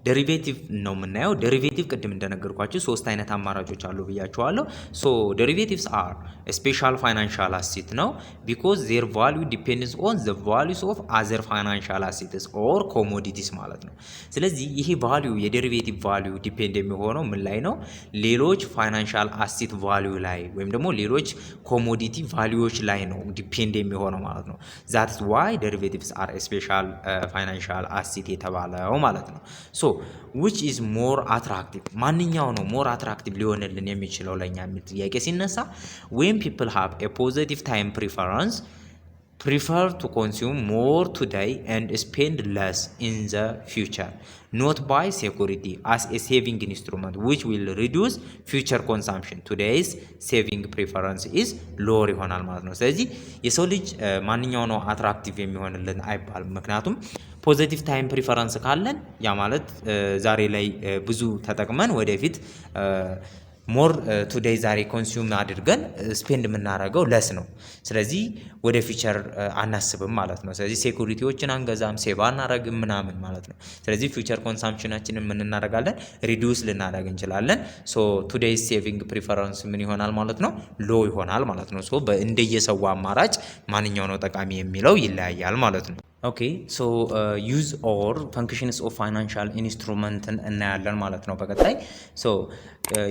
ዴሪቬቲቭ ነው የምናየው። ዴሪቬቲቭ ቅድም እንደነገርኳችሁ ሶስት አይነት አማራጮች አሉ ብያችኋለሁ። ሶ ዴሪቬቲቭስ አር ስፔሻል ፋይናንሻል አሴት ነው ቢኮዝ ዜር ቫልዩ ዲፔንድስ ኦን ዘ ቫልዩስ ኦፍ አዘር ፋይናንሻል አሴትስ ኦር ኮሞዲቲስ ማለት ነው። ስለዚህ ይሄ ቫልዩ የዴሪቬቲቭ ቫልዩ ዲፔንድ የሚሆነው ምን ላይ ነው? ሌሎች ፋይናንሻል አሴት ቫልዩ ላይ ወይም ደግሞ ሌሎች ኮሞዲቲ ቫልዩዎች ላይ ነው ዲፔንድ የሚሆነው ማለት ነው። ዛትስ ዋይ ዴሪቬቲቭስ አር ስፔሻል ፋይናንሻል አሴት የተባለው ማለት ነው። ሶ which is more attractive ማንኛው ነው more attractive ሊሆንልን የሚችለው ለኛ የሚል ጥያቄ ሲነሳ when people have a positive time preference prefer to consume more today and spend less in the future not buy security as a saving instrument which will reduce future consumption today's saving preference is lower ይሆናል ማለት ነው። ስለዚህ የሰው ልጅ ማንኛው ነው አትራክቲቭ የሚሆንልን አይባልም። ምክንያቱም ፖዚቲቭ ታይም ፕሪፈረንስ ካለን ያ ማለት ዛሬ ላይ ብዙ ተጠቅመን ወደፊት ሞር ቱዴይ ዛሬ ኮንሱም አድርገን ስፔንድ የምናደርገው ለስ ነው። ስለዚህ ወደ ፊቸር አናስብም ማለት ነው። ስለዚህ ሴኩሪቲዎችን አንገዛም፣ ሴቭ አናደርግም ምናምን ማለት ነው። ስለዚህ ፊቸር ኮንሳምፕሽናችንን ምን እናደርጋለን? ሪዲዩስ ልናደርግ እንችላለን። ሶ ቱዴይ ሴቪንግ ፕሪፈረንስ ምን ይሆናል ማለት ነው? ሎ ይሆናል ማለት ነው። ሶ እንደየሰው አማራጭ ማንኛው ነው ጠቃሚ የሚለው ይለያያል ማለት ነው። ኦኬ ሶ ዩዝ ኦር ፈንክሽንስ ኦፍ ፋይናንሻል ኢንስትሩመንትን እናያለን ማለት ነው በቀጣይ። ሶ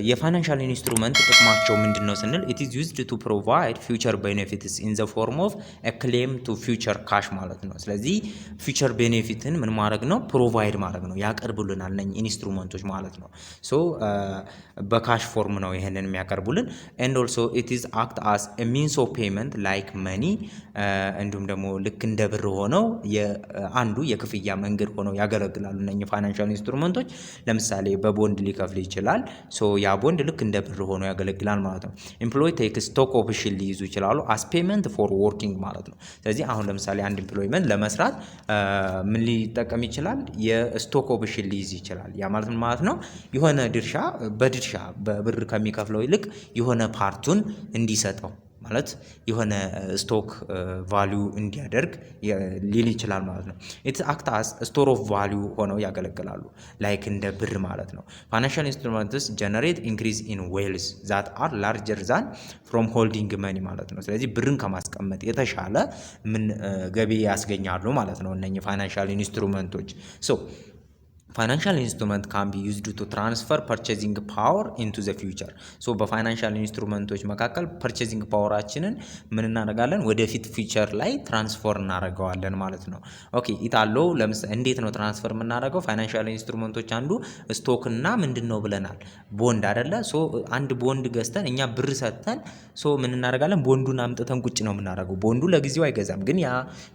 የፋይናንሻል ኢንስትሩመንት ጥቅማቸው ምንድን ነው ስንል ኢት ኢዝ ዩዝድ ቱ ፕሮቫይድ ፊውቸር ቤኔፊትስ ኢን ዘ ፎርም ኦፍ ኤ ክሌም ቱ ፊውቸር ካሽ ማለት ነው። ስለዚህ ፊውቸር ቤኔፊትን ምን ማድረግ ነው? ፕሮቫይድ ማድረግ ነው፣ ያቀርቡልናል እነኚህ ኢንስትሩመንቶች ማለት ነው። ሶ በካሽ ፎርም ነው ይሄንን የሚያቀርቡልን። ኤንድ ኦልሶ ኢት ኢዝ አክት አስ ኤ ሚንስ ኦፍ ፔመንት ላይክ መኒ እንዲሁም ደግሞ ልክ እንደ ብር ሆነው አንዱ የክፍያ መንገድ ሆነው ያገለግላሉ እነኚህ ፋይናንሻል ኢንስትሩመንቶች። ለምሳሌ በቦንድ ሊከፍል ይችላል። ሶ ያ ቦንድ ልክ እንደ ብር ሆኖ ያገለግላል ማለት ነው። ኤምፕሎይ ቴክ ስቶክ ኦፕሽን ሊይዙ ይችላሉ አስ ፔመንት ፎር ወርኪንግ ማለት ነው። ስለዚህ አሁን ለምሳሌ አንድ ኤምፕሎይመንት ለመስራት ምን ሊጠቀም ይችላል? የስቶክ ኦፕሽን ሊይዝ ይችላል። ያ ማለት ምን ማለት ነው? የሆነ ድርሻ በብር ከሚከፍለው ይልቅ የሆነ ፓርቱን እንዲሰጠው ማለት የሆነ ስቶክ ቫልዩ እንዲያደርግ ሊል ይችላል ማለት ነው። ኢትስ አክት አስ ስቶር ኦፍ ቫልዩ ሆነው ያገለግላሉ ላይክ እንደ ብር ማለት ነው። ፋይናንሻል ኢንስትሩመንትስ ጀነሬት ኢንክሪዝ ኢን ዌልዝ ዛት አር ላርጀር ዛን ፍሮም ሆልዲንግ መኒ ማለት ነው። ስለዚህ ብርን ከማስቀመጥ የተሻለ ምን ገቢ ያስገኛሉ ማለት ነው እነኚህ ፋይናንሻል ኢንስትሩመንቶች። ሶ ፋይናንሻል ኢንስትሩመንት ካን ቢ ዩዝድ ቱ ትራንስፈር ፐርቼዚንግ ፓወር ኢንቱ ዘ ፊውቸር። ሶ በፋይናንሻል ኢንስትሩመንቶች መካከል ፐርቼዚንግ ፓወራችንን ምን እናደርጋለን? ወደፊት ፊውቸር ላይ ትራንስፈር እናደርገዋለን ማለት ነው። ኦኬ ኢታለው ለምሳሌ እንዴት ነው ትራንስፈር የምናደርገው? ፋይናንሻል ኢንስትሩመንቶች አንዱ ስቶክ እና ምንድን ነው ብለናል? ቦንድ አይደለ? ሶ አንድ ቦንድ ገዝተን እኛ ብር ሰጥተን ሶ ምን እናደርጋለን? ቦንዱን አምጥተን ቁጭ ነው የምናደርገው። ቦንዱ ለጊዜው አይገዛም፣ ግን ያ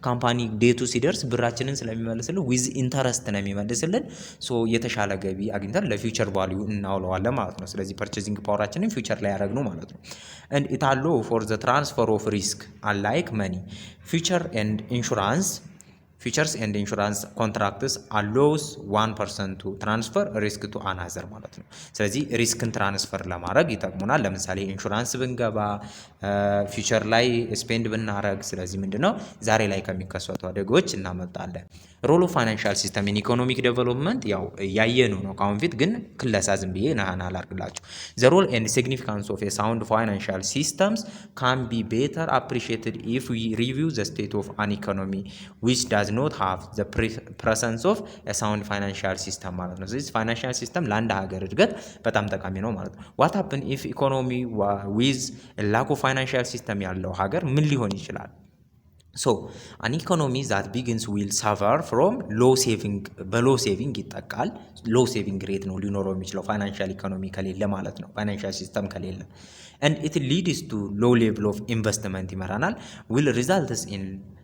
ካምፓኒ ዴቱ ሲደርስ ብራችንን ስለሚመልስልን ዊዝ ኢንተረስት ነው የሚመልስልን። ሶ የተሻለ ገቢ አግኝተን ለፊውቸር ቫልዩ እናውለዋለን ማለት ነው። ስለዚህ ፐርቼዚንግ ፓወራችንን ፊውቸር ላይ ያደረግነው ማለት ነው። and it allow for the transfer of risk unlike money features and insurance contracts allows one person to transfer risk to another ማለት ነው። ስለዚህ ሪስክን ትራንስፈር ለማድረግ ይጠቅሙናል። ለምሳሌ ኢንሹራንስ ብንገባ ፊውቸር ላይ ስፔንድ ብናረግ፣ ስለዚህ ምንድነው ዛሬ ላይ ከሚከሰቱ አደጋዎች እናመልጣለን። ሮል ኦፍ ፋይናንሻል ሲስተም ኢን ኢኮኖሚክ ዴቨሎፕመንት ያው ያየኑ ነው ካሁን ፊት፣ ግን ክለሳ ዝም ብዬ ነሃና አላርግላችሁ። ዘ ሮል ኤንድ ሲግኒፊካንስ ኦፍ ኤ ሳውንድ ፋይናንሻል ሲስተምስ ካን ቢ ቤተር አፕሪሺየትድ ኢፍ ዊ ሪቪው ዘ ስቴት ኦፍ አን ኢኮኖሚ ዊች ዳዝ does not have the presence of a sound financial system ማለት ነው። ስለዚህ ፋይናንሻል ሲስተም ለአንድ ሀገር እድገት በጣም ጠቃሚ ነው ማለት ነው። what happen if economy with a lack of financial system ያለው ሀገር ምን ሊሆን ይችላል? So an economy that begins will suffer from low saving በlow saving ይጠቃል። low saving rate ነው ሊኖረው የሚችለው ፋይናንሻል ኢኮኖሚ ከሌለ ማለት ነው፣ ፋይናንሻል ሲስተም ከሌለ and it leads to low level of investment ይመራናል will results in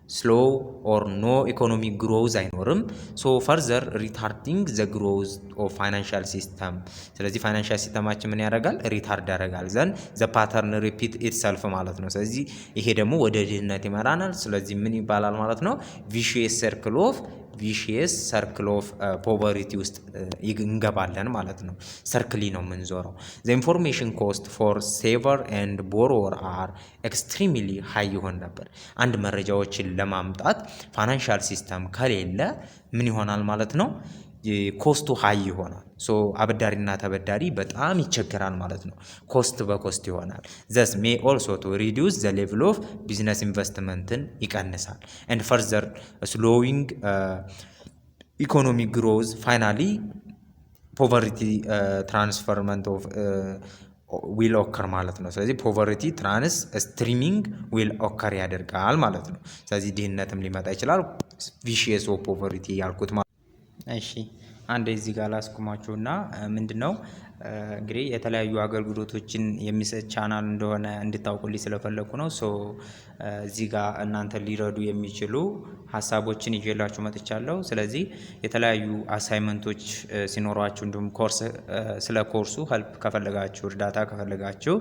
slow or no economic growth አይኖርም። so further retarding the growth of financial system ስለዚህ ፋይናንሻል ሲስተማችን ምን ያደርጋል? ሪታርድ ያደርጋል። ዘን the pattern repeat itself ማለት ነው። ስለዚህ ይሄ ደግሞ ወደ ድህነት ይመራናል። ስለዚህ ምን ይባላል ማለት ነው? vicious circle of poverty ውስጥ እንገባለን ማለት ነው። ሰርክሊ ነው የምንዞረው። the information cost for saver and borrower are extremely high ይሆን ነበር። አንድ መረጃዎችን ለማምጣት ፋይናንሻል ሲስተም ከሌለ ምን ይሆናል ማለት ነው? ኮስቱ ሀይ ይሆናል። ሶ አበዳሪና ተበዳሪ በጣም ይቸገራል ማለት ነው። ኮስት በኮስት ይሆናል። thus may also to reduce the level of business investmentን ይቀንሳል and further slowing economic growth finally poverty transferment of will occur ማለት ነው። ስለዚህ ፖቨርቲ ትራንስ ስትሪሚንግ ዊል ኦከር ያደርጋል ማለት ነው። ስለዚህ ድህነትም ሊመጣ ይችላል። ቪሺየስ ኦፍ ፖቨርቲ ያልኩት ማለት እሺ አንድ እዚህ ጋር ላስቁማችሁና ምንድነው እንግዲህ የተለያዩ አገልግሎቶችን የሚሰጥ ቻናል እንደሆነ እንድታውቁልኝ ስለፈለኩ ነው። ሶ እዚህ ጋር እናንተ ሊረዱ የሚችሉ ሀሳቦችን ይዤላችሁ መጥቻለሁ። ስለዚህ የተለያዩ አሳይመንቶች ሲኖሯችሁ እንዲሁም ኮርስ ስለ ኮርሱ ሄልፕ ከፈለጋችሁ እርዳታ ከፈለጋችሁ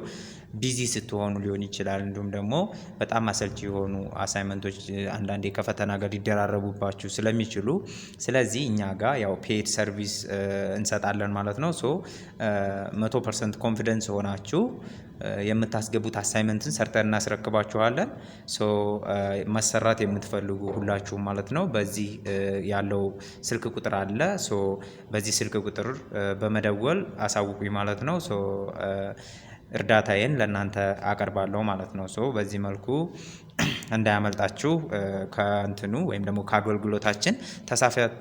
ቢዚ ስትሆኑ ሊሆን ይችላል። እንዲሁም ደግሞ በጣም አሰልቺ የሆኑ አሳይመንቶች አንዳንዴ ከፈተና ጋር ሊደራረቡባችሁ ስለሚችሉ ስለዚህ እኛ ጋር ያው ፔድ ሰርቪስ እንሰጣለን ማለት ነው። ሶ 100% ኮንፊደንስ ሆናችሁ የምታስገቡት አሳይመንትን ሰርተን እናስረክባችኋለን። ሶ መሰራት የምትፈልጉ ሁላችሁም ማለት ነው በዚህ ያለው ስልክ ቁጥር አለ። ሶ በዚህ ስልክ ቁጥር በመደወል አሳውቁኝ ማለት ነው። ሶ እርዳታዬን ለእናንተ አቀርባለሁ ማለት ነው። ሶ በዚህ መልኩ እንዳያመልጣችሁ ከእንትኑ ወይም ደግሞ ከአገልግሎታችን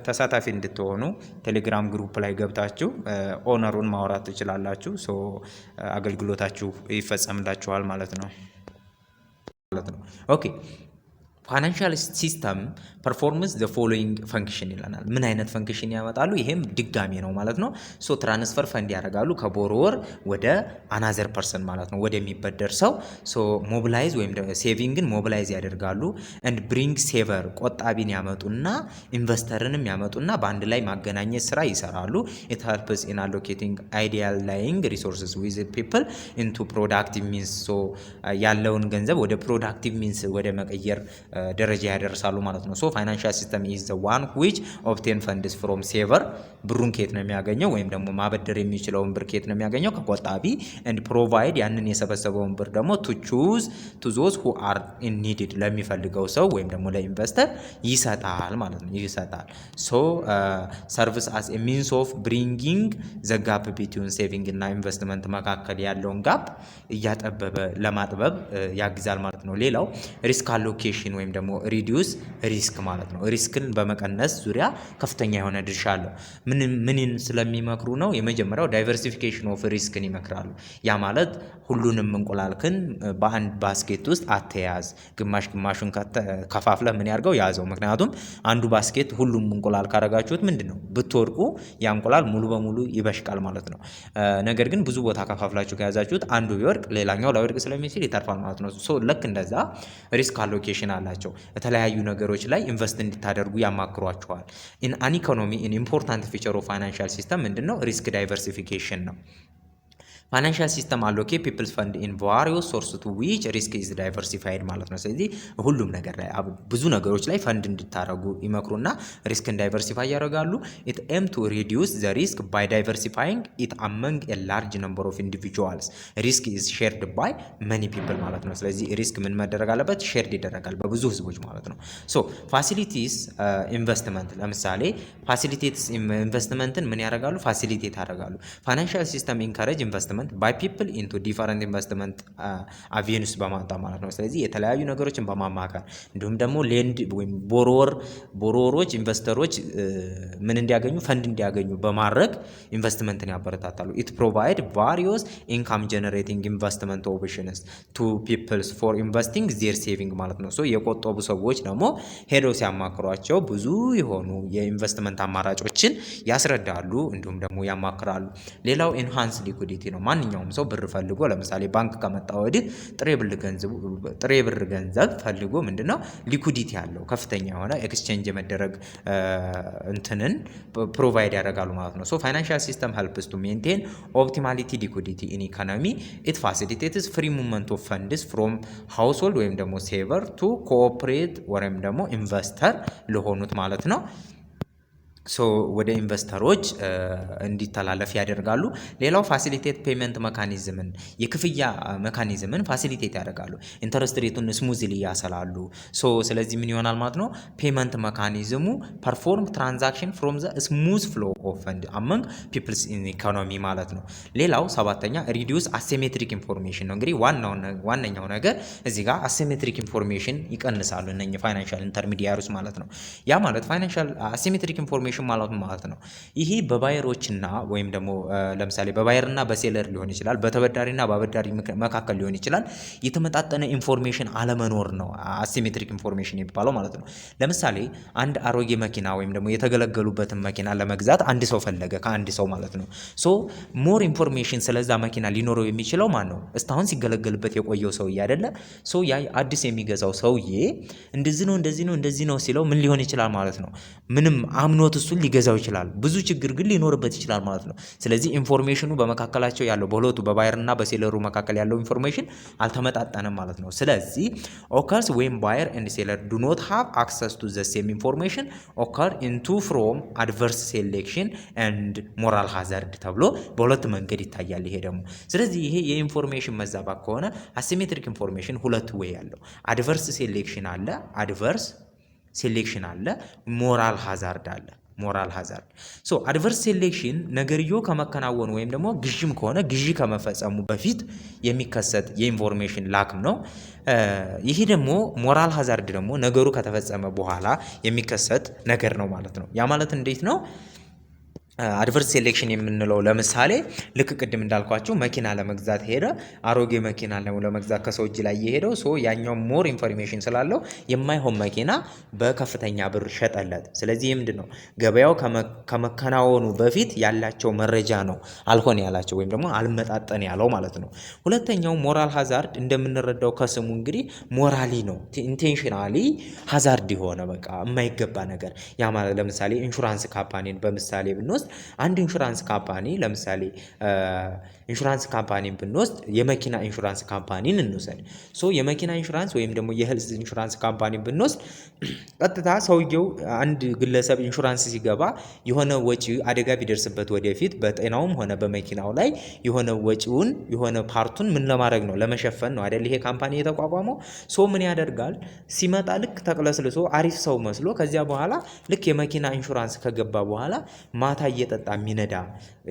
ተሳታፊ እንድትሆኑ ቴሌግራም ግሩፕ ላይ ገብታችሁ ኦነሩን ማውራት ትችላላችሁ። ሶ አገልግሎታችሁ ይፈጸምላችኋል ማለት ነው። ኦኬ ፋይናንሻል ሲስተም ፐርፎርምስ ዘ ፎሎዊንግ ፈንክሽን ይለናል። ምን አይነት ፈንክሽን ያመጣሉ? ይሄም ድጋሜ ነው ማለት ነው። ሶ ትራንስፈር ፈንድ ያደርጋሉ ከቦሮወር ወደ አናዘር ፐርሰን ማለት ነው፣ ወደሚበደር ሰው። ሶ ሞቢላይዝ ወይም ሴቪንግን ሞቢላይዝ ያደርጋሉ። ኤንድ ብሪንግ ሴቨር ቆጣቢን ያመጡና ኢንቨስተርንም ያመጡና በአንድ ላይ ማገናኘት ስራ ይሰራሉ። ኢት ሄልፕስ ኢን አሎኬቲንግ አይዲያል ላይንግ ሪሶርስስ ዊዝ ፒፕል ኢንቱ ፕሮዳክቲቭ ሚንስ። ሶ ያለውን ገንዘብ ወደ ፕሮዳክቲቭ ሚንስ ወደ መቀየር ደረጃ ያደርሳሉ ማለት ነው። ሶ ፋይናንሻል ሲስተም ኢዝ ዘ ዋን ዊች ኦብቴን ፈንድስ ፍሮም ሴቨር። ብሩን ከየት ነው የሚያገኘው? ወይም ደግሞ ማበደር የሚችለውን ብር ከየት ነው የሚያገኘው? ከቆጣቢ። ኤንድ ፕሮቫይድ ያንን የሰበሰበውን ብር ደግሞ ቱ ቹዝ ቱ ዞዝ ሁ አር ኢን ኒድድ ለሚፈልገው ሰው ወይም ደግሞ ለኢንቨስተር ይሰጣል ማለት ነው። ይሰጣል። ሶ ሰርቪስ አስ ኤ ሚንስ ኦፍ ብሪንጊንግ ዘ ጋፕ ቢትዊን ሴቪንግ እና ኢንቨስትመንት መካከል ያለውን ጋፕ እያጠበበ ለማጥበብ ያግዛል ማለት ነው። ሌላው ሪስክ አሎኬሽን ወይም ደግሞ ሪዲዩስ ሪስክ ማለት ነው። ሪስክን በመቀነስ ዙሪያ ከፍተኛ የሆነ ድርሻ አለው። ምንን ስለሚመክሩ ነው? የመጀመሪያው ዳይቨርሲፊኬሽን ኦፍ ሪስክን ይመክራሉ። ያ ማለት ሁሉንም እንቁላልክን በአንድ ባስኬት ውስጥ አተያዝ፣ ግማሹን ከፋፍለህ ምን ያርገው ያዘው። ምክንያቱም አንዱ ባስኬት ሁሉም እንቁላል ካረጋችሁት ምንድን ነው ብትወድቁ ያ እንቁላል ሙሉ በሙሉ ይበሽቃል ማለት ነው። ነገር ግን ብዙ ቦታ ከፋፍላችሁ ከያዛችሁት አንዱ ቢወድቅ ሌላኛው ላይወድቅ ስለሚችል ይተርፋል ማለት ነው። ሶ ልክ እንደዛ ሪስክ አሎኬሽን አላቸው። የተለያዩ ነገሮች ላይ ኢንቨስት እንድታደርጉ ያማክሯቸዋል። ኢን አን ኢኮኖሚ ኢን ኢምፖርታንት ፊቸር ኦፍ ፋይናንሻል ሲስተም ምንድነው? ሪስክ ዳይቨርሲፊኬሽን ነው። ፋይናንሻል ሲስተም አሎኬ ፒፕልስ ፈንድ ኢን ቫሪየስ ሶርስ ቱ ዊች ሪስክ ኢዝ ዳይቨርሲፋይድ ማለት ነው። ስለዚህ ሁሉም ነገር ላይ ብዙ ነገሮች ላይ ፈንድ እንድታደርጉ ይመክሩና ሪስክን ዳይቨርሲፋይ ያደርጋሉ። ኢት ኤም ቱ ሪዲዩስ ዘ ሪስክ ባይ ዳይቨርሲፋይንግ ኢት አመንግ ኤ ላርጅ ነምበር ኦፍ ኢንዲቪጁዋልስ። ሪስክ ኢዝ ሼርድ ባይ መኒ ፒፕል ማለት ነው። ስለዚህ ሪስክ ምን መደረግ አለበት? ሼርድ ይደረጋል በብዙ ህዝቦች ማለት ነው። ሶ ፋሲሊቲስ ኢንቨስትመንት፣ ለምሳሌ ፋሲሊቴትስ ኢንቨስትመንትን ምን ያደርጋሉ? ፋሲሊቴት ያደርጋሉ። ፋይናንሻል ሲስተም ኢንካሬጅ ኢንቨስትመንት ኢንቨስትመንት ባይ ፒፕል ኢንቱ ዲፈረንት ኢንቨስትመንት አቬኑስ በማምጣት ማለት ነው። ስለዚህ የተለያዩ ነገሮችን በማማከር እንዲሁም ደግሞ ሌንድ ወይም ቦሮወሮች ኢንቨስተሮች ምን እንዲያገኙ ፈንድ እንዲያገኙ በማድረግ ኢንቨስትመንትን ያበረታታሉ። ኢት ፕሮቫይድ ቫሪዮስ ኢንካም ጀነሬቲንግ ኢንቨስትመንት ኦፕሽንስ ቱ ፒፕልስ ፎር ኢንቨስቲንግ ዜር ሴቪንግ ማለት ነው። ሶ የቆጠቡ ሰዎች ደግሞ ሄደው ሲያማክሯቸው ብዙ የሆኑ የኢንቨስትመንት አማራጮችን ያስረዳሉ እንዲሁም ደግሞ ያማክራሉ። ሌላው ኢንሃንስ ሊኩዲቲ ነው። ማንኛውም ሰው ብር ፈልጎ ለምሳሌ ባንክ ከመጣ ወዲህ ጥሬ ብር ገንዘብ ፈልጎ ምንድነው ሊኩዲቲ ያለው ከፍተኛ የሆነ ኤክስቼንጅ የመደረግ እንትንን ፕሮቫይድ ያደርጋሉ ማለት ነው። ሶ ፋይናንሻል ሲስተም ሄልፕስ ቱ ሜንቴን ኦፕቲማሊቲ ሊኩዲቲ ኢን ኢኮኖሚ ኢት ፋሲሊቴትስ ፍሪ ሙቭመንት ኦፍ ፈንድስ ፍሮም ሃውስሆልድ ወይም ደግሞ ሴቨር ቱ ኮኦፕሬት ወይም ደግሞ ኢንቨስተር ለሆኑት ማለት ነው። ሶ ወደ ኢንቨስተሮች እንዲተላለፍ ያደርጋሉ። ሌላው ፋሲሊቴት ፔመንት መካኒዝምን የክፍያ መካኒዝምን ፋሲሊቴት ያደርጋሉ። ኢንተረስት ሬቱን ስሙዝሊ ያሰላሉ። ሶ ስለዚህ ምን ይሆናል ማለት ነው ፔመንት መካኒዝሙ ፐርፎርም ትራንዛክሽን ፍሮም ዘ ስሙዝ ፍሎ ኦፍ ፈንድ አመንግ ፒፕልስ ኢን ኢኮኖሚ ማለት ነው። ሌላው ሰባተኛ ሪዲዩስ አሲሜትሪክ ኢንፎርሜሽን ነው። እንግዲህ ዋነኛው ነገር እዚህ ጋር አሲሜትሪክ ኢንፎርሜሽን ይቀንሳሉ እነኚህ ፋይናንሻል ኢንተርሚዲያሪስ ማለት ነው። ያ ማለት ፋይናንሻል አሲሜትሪክ ኢንፎርሜሽን ማለት ነው ይሄ በባየሮችና ወይም ደግሞ ለምሳሌ በባየርና በሴለር ሊሆን ይችላል፣ በተበዳሪና በአበዳሪ መካከል ሊሆን ይችላል። የተመጣጠነ ኢንፎርሜሽን አለመኖር ነው አሲሜትሪክ ኢንፎርሜሽን የሚባለው ማለት ነው። ለምሳሌ አንድ አሮጌ መኪና ወይም ደግሞ የተገለገሉበትን መኪና ለመግዛት አንድ ሰው ፈለገ ከአንድ ሰው ማለት ነው። ሶ ሞር ኢንፎርሜሽን ስለዛ መኪና ሊኖረው የሚችለው ማን ነው? እስካሁን ሲገለገልበት የቆየው ሰውዬ አይደለ? ሶ ያ አዲስ የሚገዛው ሰውዬ እንደዚህ ነው ሲለው ምን ሊሆን ይችላል ማለት ነው ምንም አምኖት እሱን ሊገዛው ይችላል። ብዙ ችግር ግን ሊኖርበት ይችላል ማለት ነው። ስለዚህ ኢንፎርሜሽኑ በመካከላቸው ያለው በሁለቱ በባየርና በሴለሩ መካከል ያለው ኢንፎርሜሽን አልተመጣጠነም ማለት ነው። ስለዚህ ኦከርስ ዌን ባየር ኤንድ ሴለር ዱ ኖት ሃቭ አክሰስ ቱ ዘ ሴም ኢንፎርሜሽን ኦከር ኢንቱ ፍሮም አድቨርስ ሴሌክሽን ኤንድ ሞራል ሃዛርድ ተብሎ በሁለት መንገድ ይታያል። ይሄ ደግሞ ስለዚህ ይሄ የኢንፎርሜሽን መዛባት ከሆነ አሲሜትሪክ ኢንፎርሜሽን ሁለት ወይ ያለው አድቨርስ ሴሌክሽን አለ፣ ሞራል ሃዛርድ አለ። ሶ አድቨርስ ሴሌክሽን ነገርዮ ከመከናወኑ ወይም ደግሞ ግዥም ከሆነ ግዢ ከመፈጸሙ በፊት የሚከሰት የኢንፎርሜሽን ላክም ነው። ይሄ ደግሞ ሞራል ሃዛርድ ደግሞ ነገሩ ከተፈጸመ በኋላ የሚከሰት ነገር ነው ማለት ነው። ያ ማለት እንዴት ነው? አድቨርስ ሴሌክሽን የምንለው ለምሳሌ ልክ ቅድም እንዳልኳቸው መኪና ለመግዛት ሄደ፣ አሮጌ መኪና ለመግዛት ከሰው እጅ ላይ የሄደው ሶ ያኛው ሞር ኢንፎርሜሽን ስላለው የማይሆን መኪና በከፍተኛ ብር ሸጠለት። ስለዚህ ምንድን ነው ገበያው ከመከናወኑ በፊት ያላቸው መረጃ ነው አልሆን ያላቸው ወይም ደግሞ አልመጣጠን ያለው ማለት ነው። ሁለተኛው ሞራል ሃዛርድ እንደምንረዳው ከስሙ እንግዲህ ሞራሊ ነው ኢንቴንሽናሊ ሃዛርድ የሆነ በቃ የማይገባ ነገር ያ ማለት ለምሳሌ ኢንሹራንስ ካምፓኒን በምሳሌ ብንወስድ አንድ ኢንሹራንስ ካምፓኒ ለምሳሌ ኢንሹራንስ ካምፓኒን ብንወስድ የመኪና ኢንሹራንስ ካምፓኒን እንውሰድ። ሶ የመኪና ኢንሹራንስ ወይም ደግሞ የሄልዝ ኢንሹራንስ ካምፓኒን ብንወስድ ቀጥታ ሰውየው አንድ ግለሰብ ኢንሹራንስ ሲገባ የሆነ ወጪ አደጋ ቢደርስበት ወደፊት በጤናውም ሆነ በመኪናው ላይ የሆነ ወጪውን የሆነ ፓርቱን ምን ለማድረግ ነው ለመሸፈን ነው አይደል ይሄ ካምፓኒ የተቋቋመው። ሶ ምን ያደርጋል ሲመጣ ልክ ተቅለስልሶ አሪፍ ሰው መስሎ ከዚያ በኋላ ልክ የመኪና ኢንሹራንስ ከገባ በኋላ ማታ እየጠጣ የሚነዳ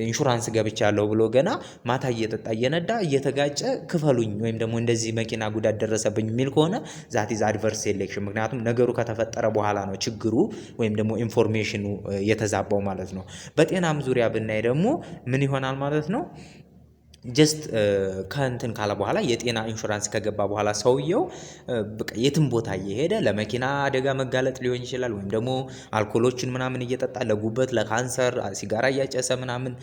ኢንሹራንስ ገብቻለሁ ብሎ ገና ማታ እየጠጣ እየነዳ እየተጋጨ ክፈሉኝ ወይም ደግሞ እንደዚህ መኪና ጉዳት ደረሰብኝ የሚል ከሆነ ዛት ኢዝ አድቨርስ ሴሌክሽን። ምክንያቱም ነገሩ ከተፈጠረ በኋላ ነው ችግሩ ወይም ደግሞ ኢንፎርሜሽኑ የተዛባው ማለት ነው። በጤናም ዙሪያ ብናይ ደግሞ ምን ይሆናል ማለት ነው ጀስት ከእንትን ካለ በኋላ የጤና ኢንሹራንስ ከገባ በኋላ ሰውየው በቃ የትም ቦታ እየሄደ ለመኪና አደጋ መጋለጥ ሊሆን ይችላል ወይም ደግሞ አልኮሎችን ምናምን እየጠጣ ለጉበት፣ ለካንሰር፣ ሲጋራ እያጨሰ ምናምን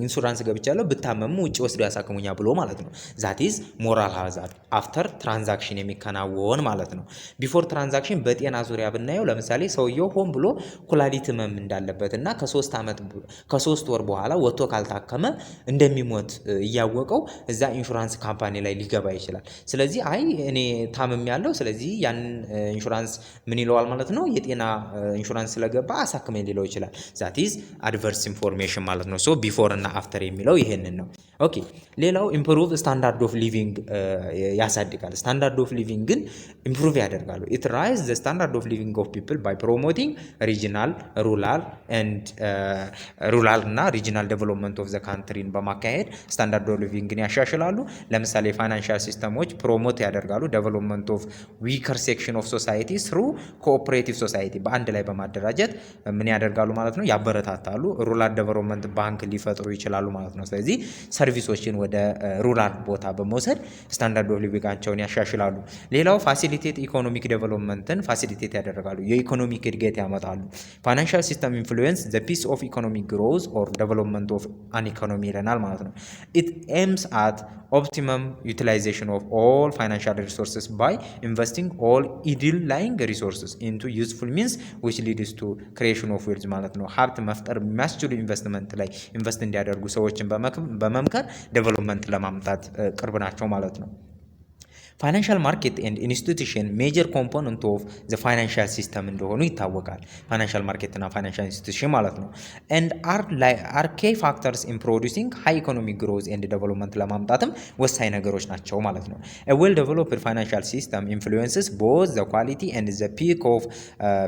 ኢንሹራንስ ገብቻለሁ ብታመሙ ውጭ ወስዶ ያሳክሙኛ ብሎ ማለት ነው። ዛት ኢዝ ሞራል ሃዛርድ አፍተር ትራንዛክሽን የሚከናወን ማለት ነው። ቢፎር ትራንዛክሽን በጤና ዙሪያ ብናየው ለምሳሌ ሰውየው ሆን ብሎ ኩላሊት ህመም እንዳለበት እና ከሶስት ወር በኋላ ወጥቶ ካልታከመ እንደሚሞት እያወቀው እዛ ኢንሹራንስ ካምፓኒ ላይ ሊገባ ይችላል። ስለዚህ አይ እኔ ታምም ያለው ስለዚህ ያን ኢንሹራንስ ምን ይለዋል ማለት ነው የጤና ኢንሹራንስ ስለገባ አሳክመኝ ሊለው ይችላል። ዛት ኢዝ አድቨርስ ኢንፎርሜሽን ማለት ነው። ሶ ቢፎር እና አፍተር የሚለው ይሄንን ነው። ኦኬ ሌላው ኢምፕሩቭ ስታንዳርድ ኦፍ ሊቪንግ ያሳድጋል። ስታንዳርድ ኦፍ ሊቪንግ ግን ኢምፕሩቭ ያደርጋሉ። ኢት ራይዝ ዘ ስታንዳርድ ኦፍ ሊቪንግ ኦፍ ፒፕል ባይ ፕሮሞቲንግ ሪጂናል ሩራል እና ሪጂናል ዴቨሎፕመንት ኦፍ ዘ ካንትሪን በማካሄድ በመሄድ ስታንዳርድ ኦፍ ሊቪንግን ያሻሽላሉ። ለምሳሌ ፋይናንሻል ሲስተሞች ፕሮሞት ያደርጋሉ ዴቨሎፕመንት ኦፍ ዊከር ሴክሽን ኦፍ ሶሳይቲ ስሩ ኮኦፕሬቲቭ ሶሳይቲ በአንድ ላይ በማደራጀት ምን ያደርጋሉ ማለት ነው ያበረታታሉ። ሩራል ዴቨሎፕመንት ባንክ ሊፈጥሩ ይችላሉ ማለት ነው። ስለዚህ ሰርቪሶችን ወደ ሩራል ቦታ በመውሰድ ስታንዳርድ ኦፍ ሊቪንጋቸውን ያሻሽላሉ። ሌላው ፋሲሊቴት ኢኮኖሚክ ዴቨሎፕመንትን ፋሲሊቴት ያደርጋሉ፣ የኢኮኖሚክ እድገት ያመጣሉ። ፋይናንሻል ሲስተም ኢንፍሉዌንስ ዘ ፒስ ኦፍ ኢኮኖሚክ ግሮዝ ኦር ዴቨሎፕመንት ኦፍ አን ኢኮኖሚ ይለናል ማለት ነው። ኢት ኤምስ አት ኦፕቲመም ዩቲላይዜሽን ኦፍ ኦል ፋይናንሻል ሪሶርስስ ባይ ኢንቨስቲንግ ኦል ኢድል ላይንግ ሪሶርስስ ኢንቱ ዩዝፉል ሚንስ ዊች ሊድስ ቱ ክሪኤሽን ኦፍ ዌልዝ ማለት ነው። ሀብት መፍጠር የሚያስችሉ ኢንቨስትመንት ላይ ኢንቨስት እንዲያደርጉ ሰዎችን በመምከር ዴቨሎፕመንት ለማምጣት ቅርብ ናቸው ማለት ነው። ፋይናንሻል ማርኬት ኤንድ ኢንስቲቱሽን ሜጀር ኮምፖነንት ኦፍ ዘ ፋይናንሻል ሲስተም እንደሆኑ ይታወቃል። ፋይናንሻል ማርኬት እና ፋይናንሻል ኢንስቲቱሽን ማለት ነው። ኤንድ አር ኬይ ፋክተርስ ኢን ፕሮዲውሲንግ ሃይ ኢኮኖሚክ ግሮዝ ኤንድ ዴቨሎፕመንት ለማምጣትም ወሳኝ ነገሮች ናቸው ማለት ነው። ኤ ዌል ዴቨሎፕድ ፋይናንሻል ሲስተም ኢንፍሉዌንስስ ቦዝ ዘ ኳሊቲ ኤንድ ዘ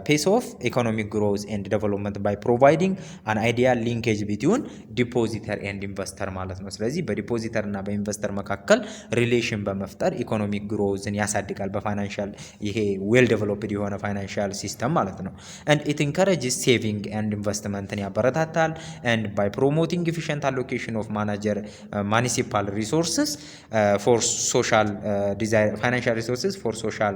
ፔስ ኦፍ ኢኮኖሚክ ግሮዝ ኤንድ ዴቨሎፕመንት ባይ ፕሮቫይዲንግ አን አይዲያል ሊንኬጅ ቢትዊን ዲፖዚተር ኤንድ ኢንቨስተር ማለት ነው። ስለዚህ በዲፖዚተር እና በኢንቨስተር መካከል ሪሌሽን በመፍጠር ኢኮኖሚክ ግሮዝን ያሳድጋል በፋይናንሻል ይሄ ዌል ዴቨሎፕድ የሆነ ፋይናንሻል ሲስተም ማለት ነው። and it encourages saving and investmentን ያበረታታል and by promoting efficient allocation of municipal resources for social financial resources for social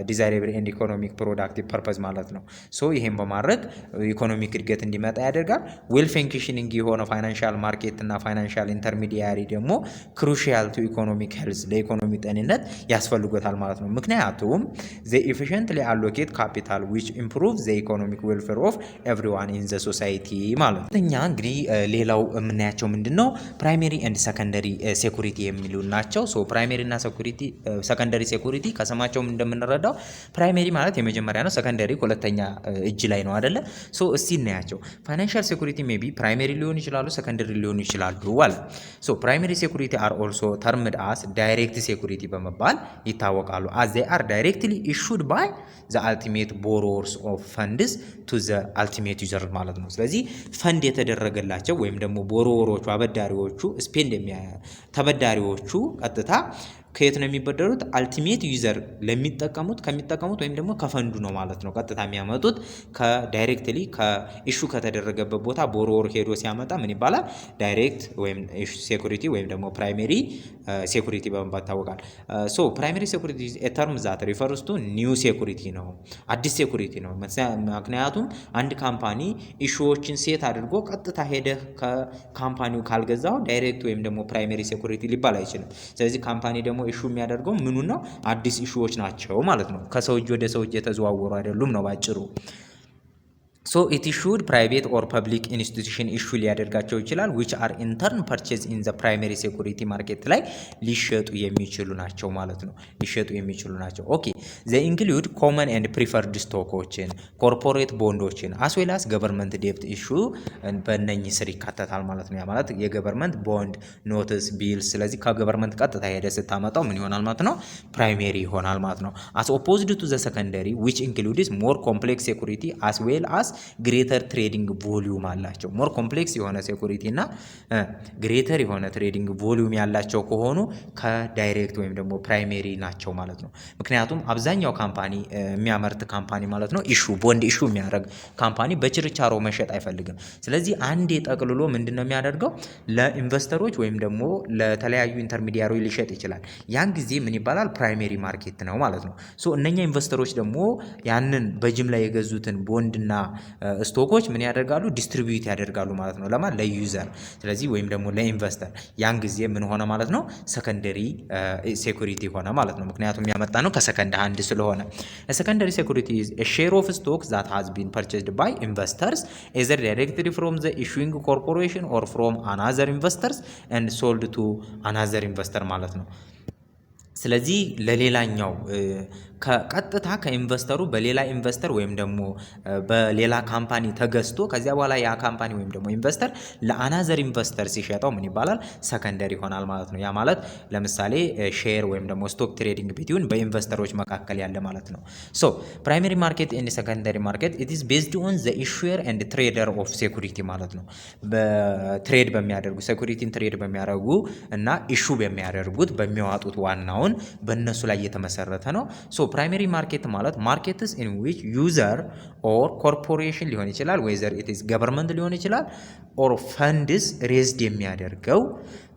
desirable and economic productive purpose ማለት ነው። ሶ ይሄን በማድረግ ኢኮኖሚክ እድገት እንዲመጣ ያደርጋል። ዌል ፈንክሽኒንግ የሆነ ፋይናንሻል ማርኬት እና ፋይናንሻል ኢንተርሚዲያሪ ደግሞ ክሩሺያል ቱ ኢኮኖሚክ ሄልዝ ለኢኮኖሚ ጤንነት ያስፈልጎታል ማለት ነው። ምክንያቱም they efficiently allocate capital which improves the economic welfare of everyone in the society ማለት ነው። እኛ እንግዲህ ሌላው የምናያቸው ምንድነው ፕራይመሪ ኤንድ ሰከንደሪ ሴኩሪቲ የሚሉ ናቸው። ሶ ፕራይመሪ እና ሰከንደሪ ሴኩሪቲ ከስማቸውም እንደምንረዳው ፕራይመሪ ማለት የመጀመሪያ ነው፣ ሰከንደሪ ሁለተኛ እጅ ላይ ነው አይደለ? ሶ እስቲ እናያቸው። ፋይናንሻል ሴኩሪቲ ሜቢ ፕራይመሪ ሊሆኑ ይችላሉ፣ ሰከንደሪ ሊሆኑ ይችላሉ አለ። ሶ ፕራይመሪ ሴኩሪቲ አር ኦልሶ ተርምድ አስ ዳይሬክት ሴኩሪቲ በመባል ይታወቃሉ። as they are directly issued by the ultimate borrowers of funds to the ultimate user ማለት ነው። ስለዚህ ፈንድ የተደረገላቸው ወይም ደግሞ ቦሮወሮቹ አበዳሪዎቹ ተበዳሪዎቹ ቀጥታ ከየት ነው የሚበደሩት? አልቲሜት ዩዘር ከሚጠቀሙት ወይም ደግሞ ከፈንዱ ነው ማለት ነው። ቀጥታ የሚያመጡት ከዳይሬክትሊ ከኢሹ ከተደረገበት ቦታ ቦሮወር ሄዶ ሲያመጣ ምን ይባላል? ዳይሬክት ወይም ሴኩሪቲ ወይም ደግሞ ፕራይመሪ ሴኩሪቲ በመባል ይታወቃል። ሶ ፕራይመሪ ሴኩሪቲ ኤ ተርም ዛት ሪፈርስ ቱ ኒው ሴኩሪቲ ነው፣ አዲስ ሴኩሪቲ ነው። ምክንያቱም አንድ ካምፓኒ ኢሹዎችን ሴት አድርጎ ቀጥታ ሄደህ ከካምፓኒው ካልገዛው ዳይሬክት ወይም ደግሞ ፕራይመሪ ሴኩሪቲ ሊባል አይችልም። ስለዚህ ካምፓኒ ደግሞ ኢሹ የሚያደርገው ምኑ ነው? አዲስ ኢሹዎች ናቸው ማለት ነው። ከሰው እጅ ወደ ሰው እጅ የተዘዋወሩ አይደሉም ነው ባጭሩ። ሶ ኢት ኢሹድ ፕራይቬት ኦር ፐብሊክ ኢንስቲቱሽን ኢሹ ሊያደርጋቸው ይችላል which are in turn purchased in the primary security market ላይ ሊሸጡ የሚችሉ ናቸው ማለት ነው። ሊሸጡ የሚችሉ ናቸው። ኦኬ they include common and preferred ስቶኮችን፣ ኮርፖሬት ቦንዶችን as well as government debt issue በእነኚህ ስር ይካተታል ማለት ነው። ያ ማለት የገቨርንመንት ቦንድ፣ ኖትስ፣ ቢልስ። ስለዚህ ከገቨርንመንት ቀጥታ ሄደ ስታመጣው ምን ይሆናል ማለት ነው? ፕራይሜሪ ይሆናል ማለት ነው። as opposed to the secondary which includes more complex security as well as ግሬተር ትሬዲንግ ቮሊዩም አላቸው። ሞር ኮምፕሌክስ የሆነ ሴኩሪቲ እና ግሬተር የሆነ ትሬዲንግ ቮሊዩም ያላቸው ከሆኑ ከዳይሬክት ወይም ደግሞ ፕራይሜሪ ናቸው ማለት ነው። ምክንያቱም አብዛኛው ካምፓኒ የሚያመርት ካምፓኒ ማለት ነው ቦንድ ኢሹ የሚያደርግ ካምፓኒ በችርቻሮ መሸጥ አይፈልግም። ስለዚህ አንዴ ጠቅልሎ ምንድነው የሚያደርገው? ለኢንቨስተሮች ወይም ደግሞ ለተለያዩ ኢንተርሚዲያሪ ሊሸጥ ይችላል። ያን ጊዜ ምን ይባላል? ፕራይሜሪ ማርኬት ነው ማለት ነው። ሶ እነኛ ኢንቨስተሮች ደግሞ ያንን በጅምላ የገዙትን ቦንድና ስቶኮች ምን ያደርጋሉ? ዲስትሪቢዩት ያደርጋሉ ማለት ነው። ለማን? ለዩዘር። ስለዚህ ወይም ደግሞ ለኢንቨስተር። ያን ጊዜ ምን ሆነ ማለት ነው? ሰከንደሪ ሴኩሪቲ ሆነ ማለት ነው። ምክንያቱም ያመጣ ነው ከሰከንድ ሃንድ ስለሆነ። ሰከንደሪ ሴኩሪቲ ኢዝ ኤ ሼር ኦፍ ስቶክ ዛት ሃዝ ቢን ፐርቼዝድ ባይ ኢንቨስተርስ ኤዘር ዳይሬክትሊ ፍሮም ዘ ኢሹዊንግ ኮርፖሬሽን ኦር ፍሮም አናዘር ኢንቨስተርስ ኤንድ ሶልድ ቱ አናዘር ኢንቨስተር ማለት ነው። ስለዚህ ለሌላኛው ከቀጥታ ከኢንቨስተሩ በሌላ ኢንቨስተር ወይም ደግሞ በሌላ ካምፓኒ ተገዝቶ ከዚያ በኋላ ያ ካምፓኒ ወይም ደግሞ ኢንቨስተር ለአናዘር ኢንቨስተር ሲሸጠው ምን ይባላል? ሰከንደሪ ይሆናል ማለት ነው። ያ ማለት ለምሳሌ ሼር ወይም ደግሞ ስቶክ ትሬዲንግ ቢትዊን በኢንቨስተሮች መካከል ያለ ማለት ነው። ሶ ፕራይመሪ ማርኬት ኤንድ ሰከንደሪ ማርኬት ኢት ኢዝ ቤዝድ ኦን ዘ ኢሹየር ኤንድ ትሬደር ኦፍ ሴኩሪቲ ማለት ነው። በትሬድ በሚያደርጉ ሴኩሪቲን ትሬድ በሚያደርጉ እና ኢሹ በሚያደርጉት በሚያዋጡት ዋናውን በእነሱ ላይ የተመሰረተ ነው። ሶ ፕራይመሪ ማርኬት ማለት ማርኬትስ ኢን ዊች ዩዘር ኦር ኮርፖሬሽን ሊሆን ይችላል፣ ወይዘር ኢት ኢዝ ገቨርንመንት ሊሆን ይችላል፣ ኦር ፈንድስ ሬዝድ የሚያደርገው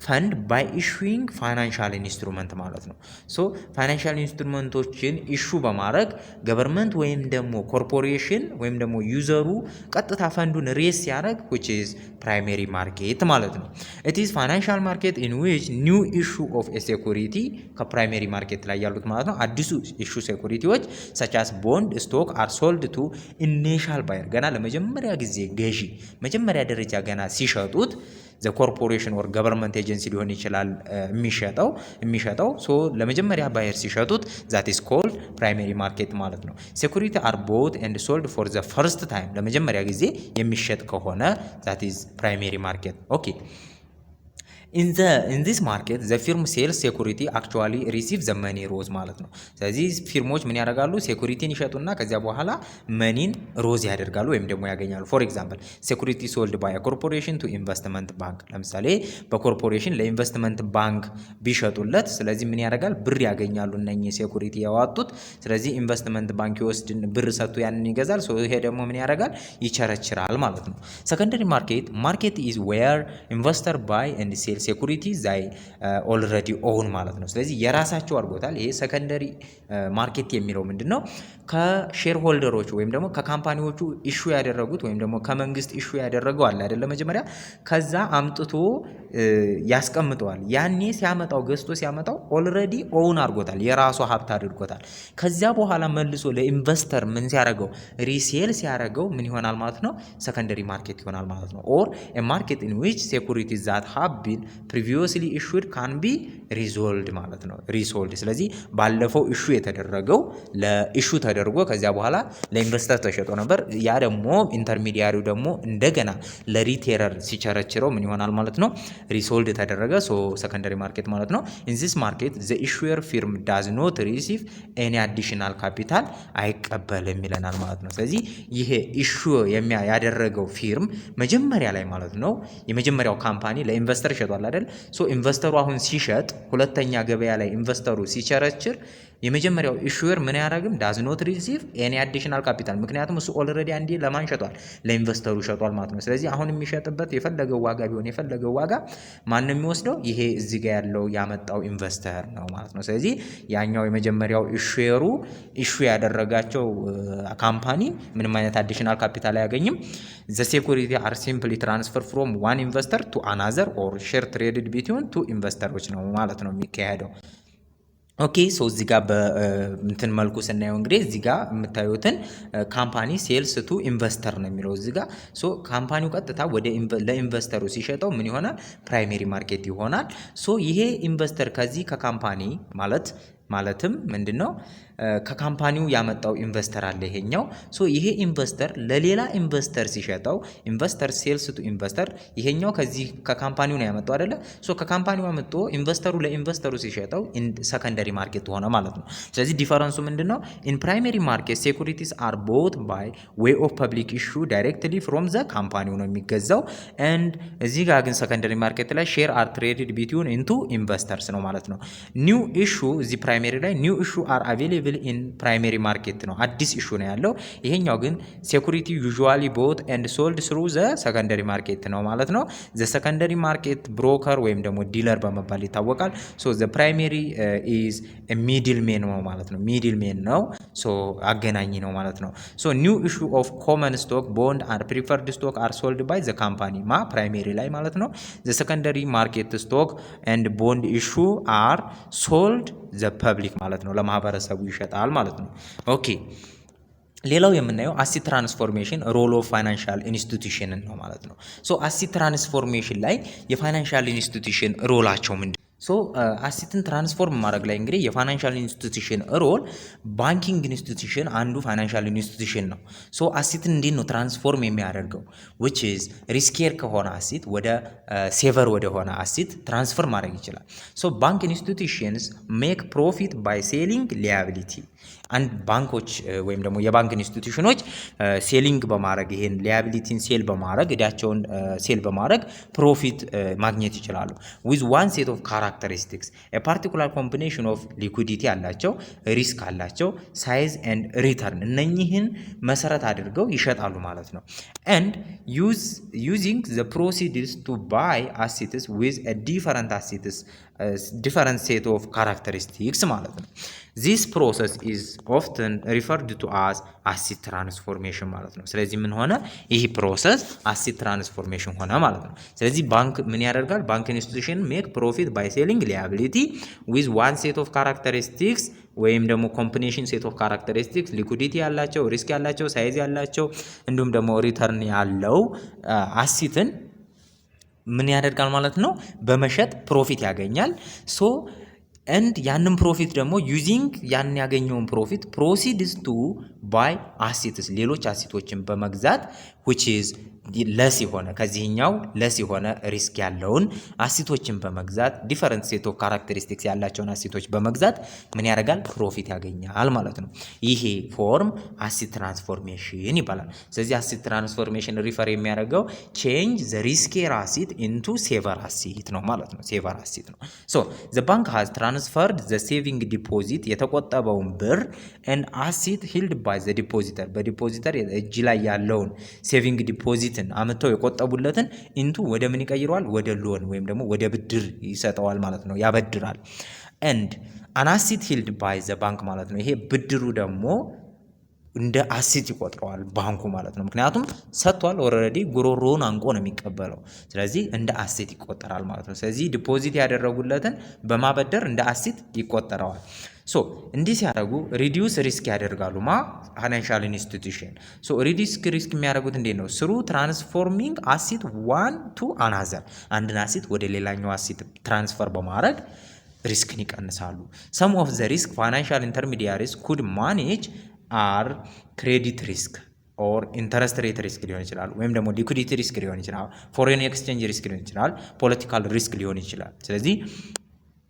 ፈንድ ባይ ኢሹዊንግ ፋይናንሻል ኢንስትሩመንት ማለት ነው። ሶ ፋይናንሻል ኢንስትሩመንቶችን ኢሹ በማድረግ ገቨርንመንት ወይም ደግሞ ኮርፖሬሽን ወይም ደግሞ ዩዘሩ ቀጥታ ፈንዱን ሬዝ ሲያደርግ which is primary market ማለት ነው። it is financial market in which new issue of a security ከፕራይመሪ ማርኬት ላይ ያሉት ማለት ነው አዲሱ ኢሹ ሴኩሪቲዎች such as bond stock are sold to initial buyer ገና ለመጀመሪያ ጊዜ ገዢ መጀመሪያ ደረጃ ገና ሲሸጡት ዘ ኮርፖሬሽን ኦር ገቨርንመንት ኤጀንሲ ሊሆን ይችላል የሚሸጠው ሶ ለመጀመሪያ ባየር ሲሸጡት ዛት ኢዝ ኮልድ ፕራይመሪ ማርኬት ማለት ነው። ሴኩሪቲ አር ቦት ኤንድ ሶልድ ፎር ዘ ፈርስት ታይም ለመጀመሪያ ጊዜ የሚሸጥ ከሆነ ዛት ኢዝ ፕራይመሪ ማርኬት ኦኬ። in this market the firm sales security actually receive the money ሮዝ ማለት ነው። ስለዚህ ፊርሞች ምን ያደርጋሉ? ሴኩሪቲን ይሸጡና ከዚያ በኋላ መኒን ሮዝ ያደርጋሉ ወይም ደግሞ ያገኛሉ። ፎር ኤግዛምፕል ሴኩሪቲ ሶልድ ባይ ኮርፖሬሽን ቱ ኢንቨስትመንት ባንክ ለምሳሌ በኮርፖሬሽን ለኢንቨስትመንት ባንክ ቢሸጡለት ስለዚህ ምን ያደርጋል? ብር ያገኛሉ እነኚህ ሴኩሪቲ ያዋጡት። ስለዚህ ኢንቨስትመንት ባንክ ይወስድ ብር ሰጥቶ ያንን ይገዛል። ሶ ይሄ ደግሞ ምን ያደርጋል? ይቸረችራል ማለት ነው። ሰከንደሪ ማርኬት ኢዝ ዌር ኢንቨስተር ባይ ኤንድ ሴል ሴኩሪቲ ዛይ ኦልሬዲ ኦውን ማለት ነው። ስለዚህ የራሳቸው አድርጎታል። ይሄ ሰከንደሪ ማርኬት የሚለው ምንድን ነው? ከሼር ሆልደሮቹ ወይም ደግሞ ከካምፓኒዎቹ ኢሹ ያደረጉት ወይም ደግሞ ከመንግስት ኢሹ ያደረገው አለ አይደለ? መጀመሪያ ከዛ አምጥቶ ያስቀምጠዋል። ያኔ ሲያመጣው ገዝቶ ሲያመጣው ኦልሬዲ ኦውን አድርጎታል፣ የራሱ ሀብት አድርጎታል። ከዚያ በኋላ መልሶ ለኢንቨስተር ምን ሲያደርገው ሪሴል ሲያደርገው ምን ይሆናል ማለት ነው? ሰከንደሪ ማርኬት ይሆናል ማለት ነው። ኦር ኤ ማርኬት ኢን ዊች ሴኩሪቲዝ ዛት ሃቭ ቢን ፕሪቪየስሊ ኢሹድ ካን ቢ ሪዞልድ ማለት ነው። ሪሶልድ ስለዚህ ባለፈው ኢሹ የተደረገው ለኢሹ ተደርጎ ከዚያ በኋላ ለኢንቨስተር ተሸጦ ነበር። ያ ደግሞ ኢንተርሚዲያሪው ደግሞ እንደገና ለሪቴለር ሲቸረችረው ምን ይሆናል ማለት ነው? ሪሶልድ ተደረገ። ሶ ሰከንደሪ ማርኬት ማለት ነው። ኢን ዚስ ማርኬት ዘ ኢሹየር ፊርም ዳዝ ኖት ሪሲቭ ኤኒ አዲሽናል ካፒታል አይቀበልም ይለናል ማለት ነው። ስለዚህ ይሄ ኢሹ ያደረገው ፊርም መጀመሪያ ላይ ማለት ነው የመጀመሪያው ካምፓኒ ለኢንቨስተር ሸጧል አይደል? ሶ ኢንቨስተሩ አሁን ሲሸጥ ሁለተኛ ገበያ ላይ ኢንቨስተሩ ሲቸረችር የመጀመሪያው ኢሹየር ምን ያደርግም? ዳዝ ኖት ሪሲቭ ኤኒ አዲሽናል ካፒታል። ምክንያቱም እሱ ኦልሬዲ አንዴ ለማን ሸጧል? ለኢንቨስተሩ ሸጧል ማለት ነው። ስለዚህ አሁን የሚሸጥበት የፈለገው ዋጋ ቢሆን የፈለገው ዋጋ ማን ነው የሚወስደው? ይሄ እዚህ ጋር ያለው ያመጣው ኢንቨስተር ነው ማለት ነው። ስለዚህ ያኛው የመጀመሪያው ኢሹየሩ ኢሹ ያደረጋቸው ካምፓኒ ምንም አይነት አዲሽናል ካፒታል አያገኝም። ዘ ሴኩሪቲ አር ሲምፕሊ ትራንስፈር ፍሮም ዋን ኢንቨስተር ቱ አናዘር ኦር ሼር ትሬድድ ቢትዊን ቱ ኢንቨስተሮች ነው ማለት ነው የሚካሄደው። ኦኬ ሶ እዚህ ጋር በእንትን መልኩ ስናየው እንግዲህ እዚህ ጋር የምታዩትን ካምፓኒ ሴልስ ቱ ኢንቨስተር ነው የሚለው እዚህ ጋር። ሶ ካምፓኒው ቀጥታ ወደ ለኢንቨስተሩ ሲሸጠው ምን ይሆናል? ፕራይሜሪ ማርኬት ይሆናል። ሶ ይሄ ኢንቨስተር ከዚህ ከካምፓኒ ማለትም ምንድን ነው ከካምፓኒው ያመጣው ኢንቨስተር አለ ይሄኛው። ሶ ይሄ ኢንቨስተር ለሌላ ኢንቨስተር ሲሸጠው ኢንቨስተር ሴልስ ቱ ኢንቨስተር፣ ይሄኛው ከዚህ ከካምፓኒው ነው ያመጣው አይደለ? ሶ ከካምፓኒው አመጣ ኢንቨስተሩ ለኢንቨስተሩ ሲሸጠው ሰከንደሪ ማርኬት ሆነ ማለት ነው። ስለዚህ ዲፈረንሱ ምንድነው? ኢን ፕራይመሪ ማርኬት ሴኩሪቲስ አር ቦት ባይ ዌይ ኦፍ ፐብሊክ ኢሹ ዳይሬክትሊ ፍሮም ዘ ካምፓኒው ነው የሚገዛው። ኤንድ እዚህ ጋር ግን ሰከንደሪ ማርኬት ላይ ሼር አር ትሬድድ ቢትዊን ኢንቱ ኢንቨስተርስ ነው ማለት ነው። ኒው ኢሹ እዚህ ፕራይመሪ ላይ ኒው ኢሹ አር አቬሌብል ኢን ፕራይመሪ ማርኬት ነው፣ አዲስ ኢሹ ነው ያለው። ይሄኛው ግን ሴኩሪቲ ዩዥዋሊ ቦት ኤንድ ሶልድ ስሩ ዘ ሰከንደሪ ማርኬት ነው ማለት ነው። ዘ ሰከንደሪ ማርኬት ብሮከር ወይም ደግሞ ዲለር በመባል ይታወቃል። ሶ ዘ ፕራይመሪ ኢዝ ሚድል ሜን ነው ማለት ነው። ሚድል ሜን ነው፣ ሶ አገናኝ ነው ማለት ነው። ሶ ኒው ኢሹ ኦፍ ኮመን ስቶክ ቦንድ አር ፕሪፈርድ ስቶክ አር ሶልድ ባይ ዘ ካምፓኒ ፕራይመሪ ላይ ማለት ነው። ዘ ሰከንደሪ ማርኬት ስቶክ ኤንድ ቦንድ ኢሹ አር ሶልድ ዘ ፐብሊክ ማለት ነው፣ ለማህበረሰቡ ይሸጣል ማለት ነው። ኦኬ ሌላው የምናየው አሲት ትራንስፎርሜሽን ሮል ኦፍ ፋይናንሻል ኢንስቲትዩሽን ነው ማለት ነው። ሶ አሲት ትራንስፎርሜሽን ላይ የፋይናንሻል ኢንስቲትዩሽን ሮላቸው ምንድን ሶ አሴትን ትራንስፎርም ማድረግ ላይ እንግዲህ የፋይናንሻል ኢንስቲትዩሽን ሮል ባንኪንግ ኢንስቲትዩሽን አንዱ ፋይናንሻል ኢንስቲትዩሽን ነው። ሶ አሴትን እንዴት ነው ትራንስፎርም የሚያደርገው? ዊች ኢዝ ሪስኬር ከሆነ አሴት ወደ ሴቨር ወደ ሆነ አሴት ትራንስፈር ማድረግ ይችላል። ሶ ባንክ ኢንስቲትዩሽንስ ሜክ ፕሮፊት ባይ ሴሊንግ ሊያቢሊቲ። አንድ ባንኮች ወይም ደግሞ የባንክ ኢንስቲትዩሽኖች ሴሊንግ በማድረግ ይሄን ሊያቢሊቲን ሴል በማድረግ እዳቸውን ሴል በማድረግ ፕሮፊት ማግኘት ይችላሉ። ዊዝ ዋን ሴት ኦፍ ካራክተሪስቲክስ ፓርቲኩላር ኮምቢኔሽን ኦፍ ሊኩዲቲ አላቸው፣ ሪስክ አላቸው፣ ሳይዝ ኤንድ ሪተርን እነኚህን መሰረት አድርገው ይሸጣሉ ማለት ነው። ኤንድ ዩዚንግ ዘ ፕሮሲድስ ቱ ባይ አሴትስ ዊዝ ዲፈረንት አሴትስ ዲፈረንት ሴት ኦፍ ካራክተሪስቲክስ ማለት ነው። ዚስ ፕሮሰስ ኢዝ ኦፍተን ሪፈርድ ቱ አስ አሴት ትራንስፎርሜሽን ማለት ነው። ስለዚህ ምን ሆነ? ይህ ፕሮሰስ አሴት ትራንስፎርሜሽን ሆነ ማለት ነው። ስለዚህ ባንክ ምን ያደርጋል? ባንክ ኢንስቲትዩሽን ሜክ ፕሮፊት ባይ ሴሊንግ ሊያቢሊቲ ዊዝ ዋን ሴት ኦፍ ካራክተሪስቲክስ ወይም ደግሞ ኮምቢኔሽን ሴት ኦፍ ካራክተሪስቲክስ ሊኩዲቲ ያላቸው፣ ሪስክ ያላቸው፣ ሳይዝ ያላቸው እንዲሁም ደግሞ ሪተርን ያለው አሴትን ምን ያደርጋል ማለት ነው? በመሸጥ ፕሮፊት ያገኛል። ሶ ኤንድ ያንን ፕሮፊት ደግሞ ዩዚንግ ያን ያገኘውን ፕሮፊት ፕሮሲድስ ቱ ባይ አሴትስ ሌሎች አሴቶችን በመግዛት which is ለስ የሆነ ከዚህኛው ለስ የሆነ ሪስክ ያለውን አሴቶችን በመግዛት ዲፈረንት ሴት ኦፍ ካራክተሪስቲክስ ያላቸውን አሴቶች በመግዛት ምን ያደርጋል? ፕሮፊት ያገኛል ማለት ነው። ይሄ ፎርም አሴት ትራንስፎርሜሽን ይባላል። ስለዚህ አሴት ትራንስፎርሜሽን ሪፈር የሚያደርገው ቼንጅ ዘ ሪስኬር አሴት ኢንቱ ሴቨር አሴት ነው ማለት ነው። ሴቨር አሴት ነው። ሶ ዘ ባንክ ሃዝ ትራንስፈርድ ዘ ሴቪንግ ዲፖዚት የተቆጠበውን ብር ኤንድ አሴት ሂልድ ባይ ዘ ዲፖዚተር በዲፖዚተር እጅ ላይ ያለውን ሴቪንግ ዲፖዚትን አመተው የቆጠቡለትን ኢንቱ ወደ ምን ይቀይረዋል? ወደ ሎን ወይም ደግሞ ወደ ብድር ይሰጠዋል ማለት ነው። ያበድራል። ኤንድ አን አሴት ሂልድ ባይ ዘ ባንክ ማለት ነው። ይሄ ብድሩ ደግሞ እንደ አሴት ይቆጥረዋል ባንኩ ማለት ነው። ምክንያቱም ሰጥቷል፣ ኦልሬዲ ጉሮሮውን አንቆ ነው የሚቀበለው። ስለዚህ እንደ አሴት ይቆጠራል ማለት ነው። ስለዚህ ዲፖዚት ያደረጉለትን በማበደር እንደ አሴት ይቆጠረዋል። ሶ እንዲህ ሲያደርጉ ሪዲዩስ ሪስክ ያደርጋሉ ፋይናንሻል ኢንስቲትዩሽን። ሶ ሪዲዩስ ሪስክ የሚያደርጉት እንዴት ነው? ስሩ ትራንስፎርሚንግ አሴት ዋን ቱ አናዘር አንድን አሴት ወደ ሌላኛው አሴት ትራንስፈር በማድረግ ሪስክን ይቀንሳሉ። ሰም ኦፍ ዘ ሪስክ ፋይናንሻል ኢንተርሚዲያሪስ ኩድ ማኔጅ አር ክሬዲት ሪስክ ኦር ኢንተረስት ሬት ሪስክ ሊሆን ይችላል፣ ወይም ደግሞ ሊኩዲቲ ሪስክ ሊሆን ይችላል፣ ፎሬን ኤክስቼንጅ ሪስክ ሊሆን ይችላል፣ ፖለቲካል ሪስክ ሊሆን ይችላል። ስለዚህ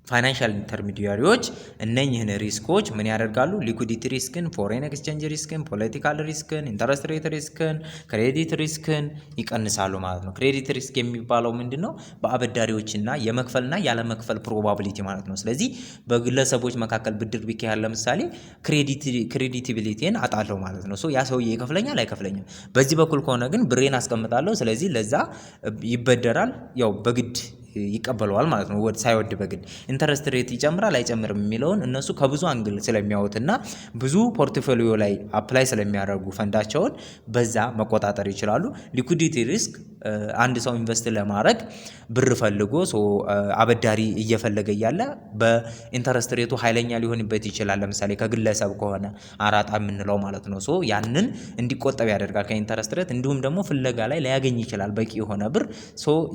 ፋይናንሻል ኢንተርሚዲያሪዎች እነኝህን ሪስኮች ምን ያደርጋሉ? ሊኩዲቲ ሪስክን፣ ፎሬን ኤክስቼንጅ ሪስክን፣ ፖለቲካል ሪስክን፣ ኢንተረስት ሬት ሪስክን፣ ክሬዲት ሪስክን ይቀንሳሉ ማለት ነው። ክሬዲት ሪስክ የሚባለው ምንድን ነው? በአበዳሪዎችና የመክፈልና ያለመክፈል ፕሮባቢሊቲ ማለት ነው። ስለዚህ በግለሰቦች መካከል ብድር ቢካሄድ ለምሳሌ ክሬዲቲቢሊቲን አጣለሁ ማለት ነው። ያ ሰውዬ ይከፍለኛል አይከፍለኝም። በዚህ በኩል ከሆነ ግን ብሬን አስቀምጣለሁ። ስለዚህ ለዛ ይበደራል፣ ያው በግድ ይቀበለዋል ማለት ነው። ሳይወድ በግድ ኢንተረስት ሬት ይጨምራል አይጨምርም የሚለውን እነሱ ከብዙ አንግል ስለሚያዩትና ብዙ ፖርትፎሊዮ ላይ አፕላይ ስለሚያደርጉ ፈንዳቸውን በዛ መቆጣጠር ይችላሉ። ሊኩዲቲ ሪስክ አንድ ሰው ኢንቨስት ለማድረግ ብር ፈልጎ አበዳሪ እየፈለገ እያለ በኢንተረስት ሬቱ ኃይለኛ ሊሆንበት ይችላል። ለምሳሌ ከግለሰብ ከሆነ አራጣ የምንለው ማለት ነው። ያንን እንዲቆጠብ ያደርጋል ከኢንተረስት ሬት። እንዲሁም ደግሞ ፍለጋ ላይ ላያገኝ ይችላል በቂ የሆነ ብር።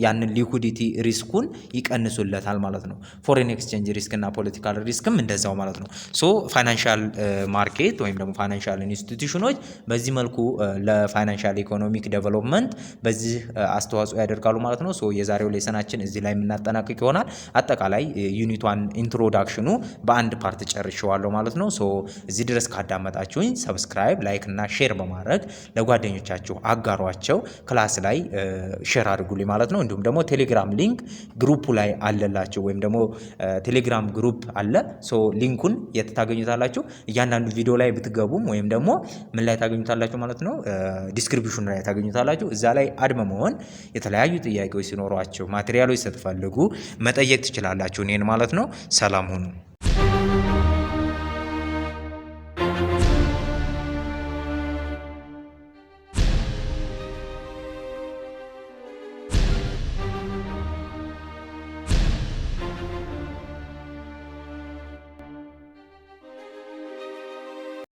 ያንን ሊኩዲቲ ሪስኩን ይቀንሱለታል ማለት ነው። ፎሬን ኤክስቼንጅ ሪስክ እና ፖለቲካል ሪስክም እንደዛው ማለት ነው። ፋይናንሻል ማርኬት ወይም ደግሞ ፋይናንሻል ኢንስቲትዩሽኖች በዚህ መልኩ ለፋይናንሻል ኢኮኖሚክ ዴቨሎፕመንት በዚህ አስተዋጽኦ ያደርጋሉ ማለት ነው። የዛሬው ሌሰናችን እዚህ ላይ የምናጠናቅቅ ይሆናል። አጠቃላይ ዩኒቷን ኢንትሮዳክሽኑ በአንድ ፓርት ጨርሼዋለሁ ማለት ነው። እዚህ ድረስ ካዳመጣችሁኝ ሰብስክራይብ፣ ላይክ እና ሼር በማድረግ ለጓደኞቻችሁ አጋሯቸው። ክላስ ላይ ሼር አድርጉልኝ ማለት ነው። እንዲሁም ደግሞ ቴሌግራም ሊንክ ግሩፑ ላይ አለላችሁ ወይም ደግሞ ቴሌግራም ግሩፕ አለ። ሊንኩን የት ታገኙታላችሁ? እያንዳንዱ ቪዲዮ ላይ ብትገቡም ወይም ደግሞ ምን ላይ ታገኙታላችሁ ማለት ነው፣ ዲስክሪፕሽን ላይ ታገኙታላችሁ። እዛ ላይ አድ በመሆን የተለያዩ ጥያቄዎች ሲኖሯችሁ ማቴሪያሎች ስትፈልጉ መጠየቅ ትችላላችሁ እኔን ማለት ነው። ሰላም ሁኑ።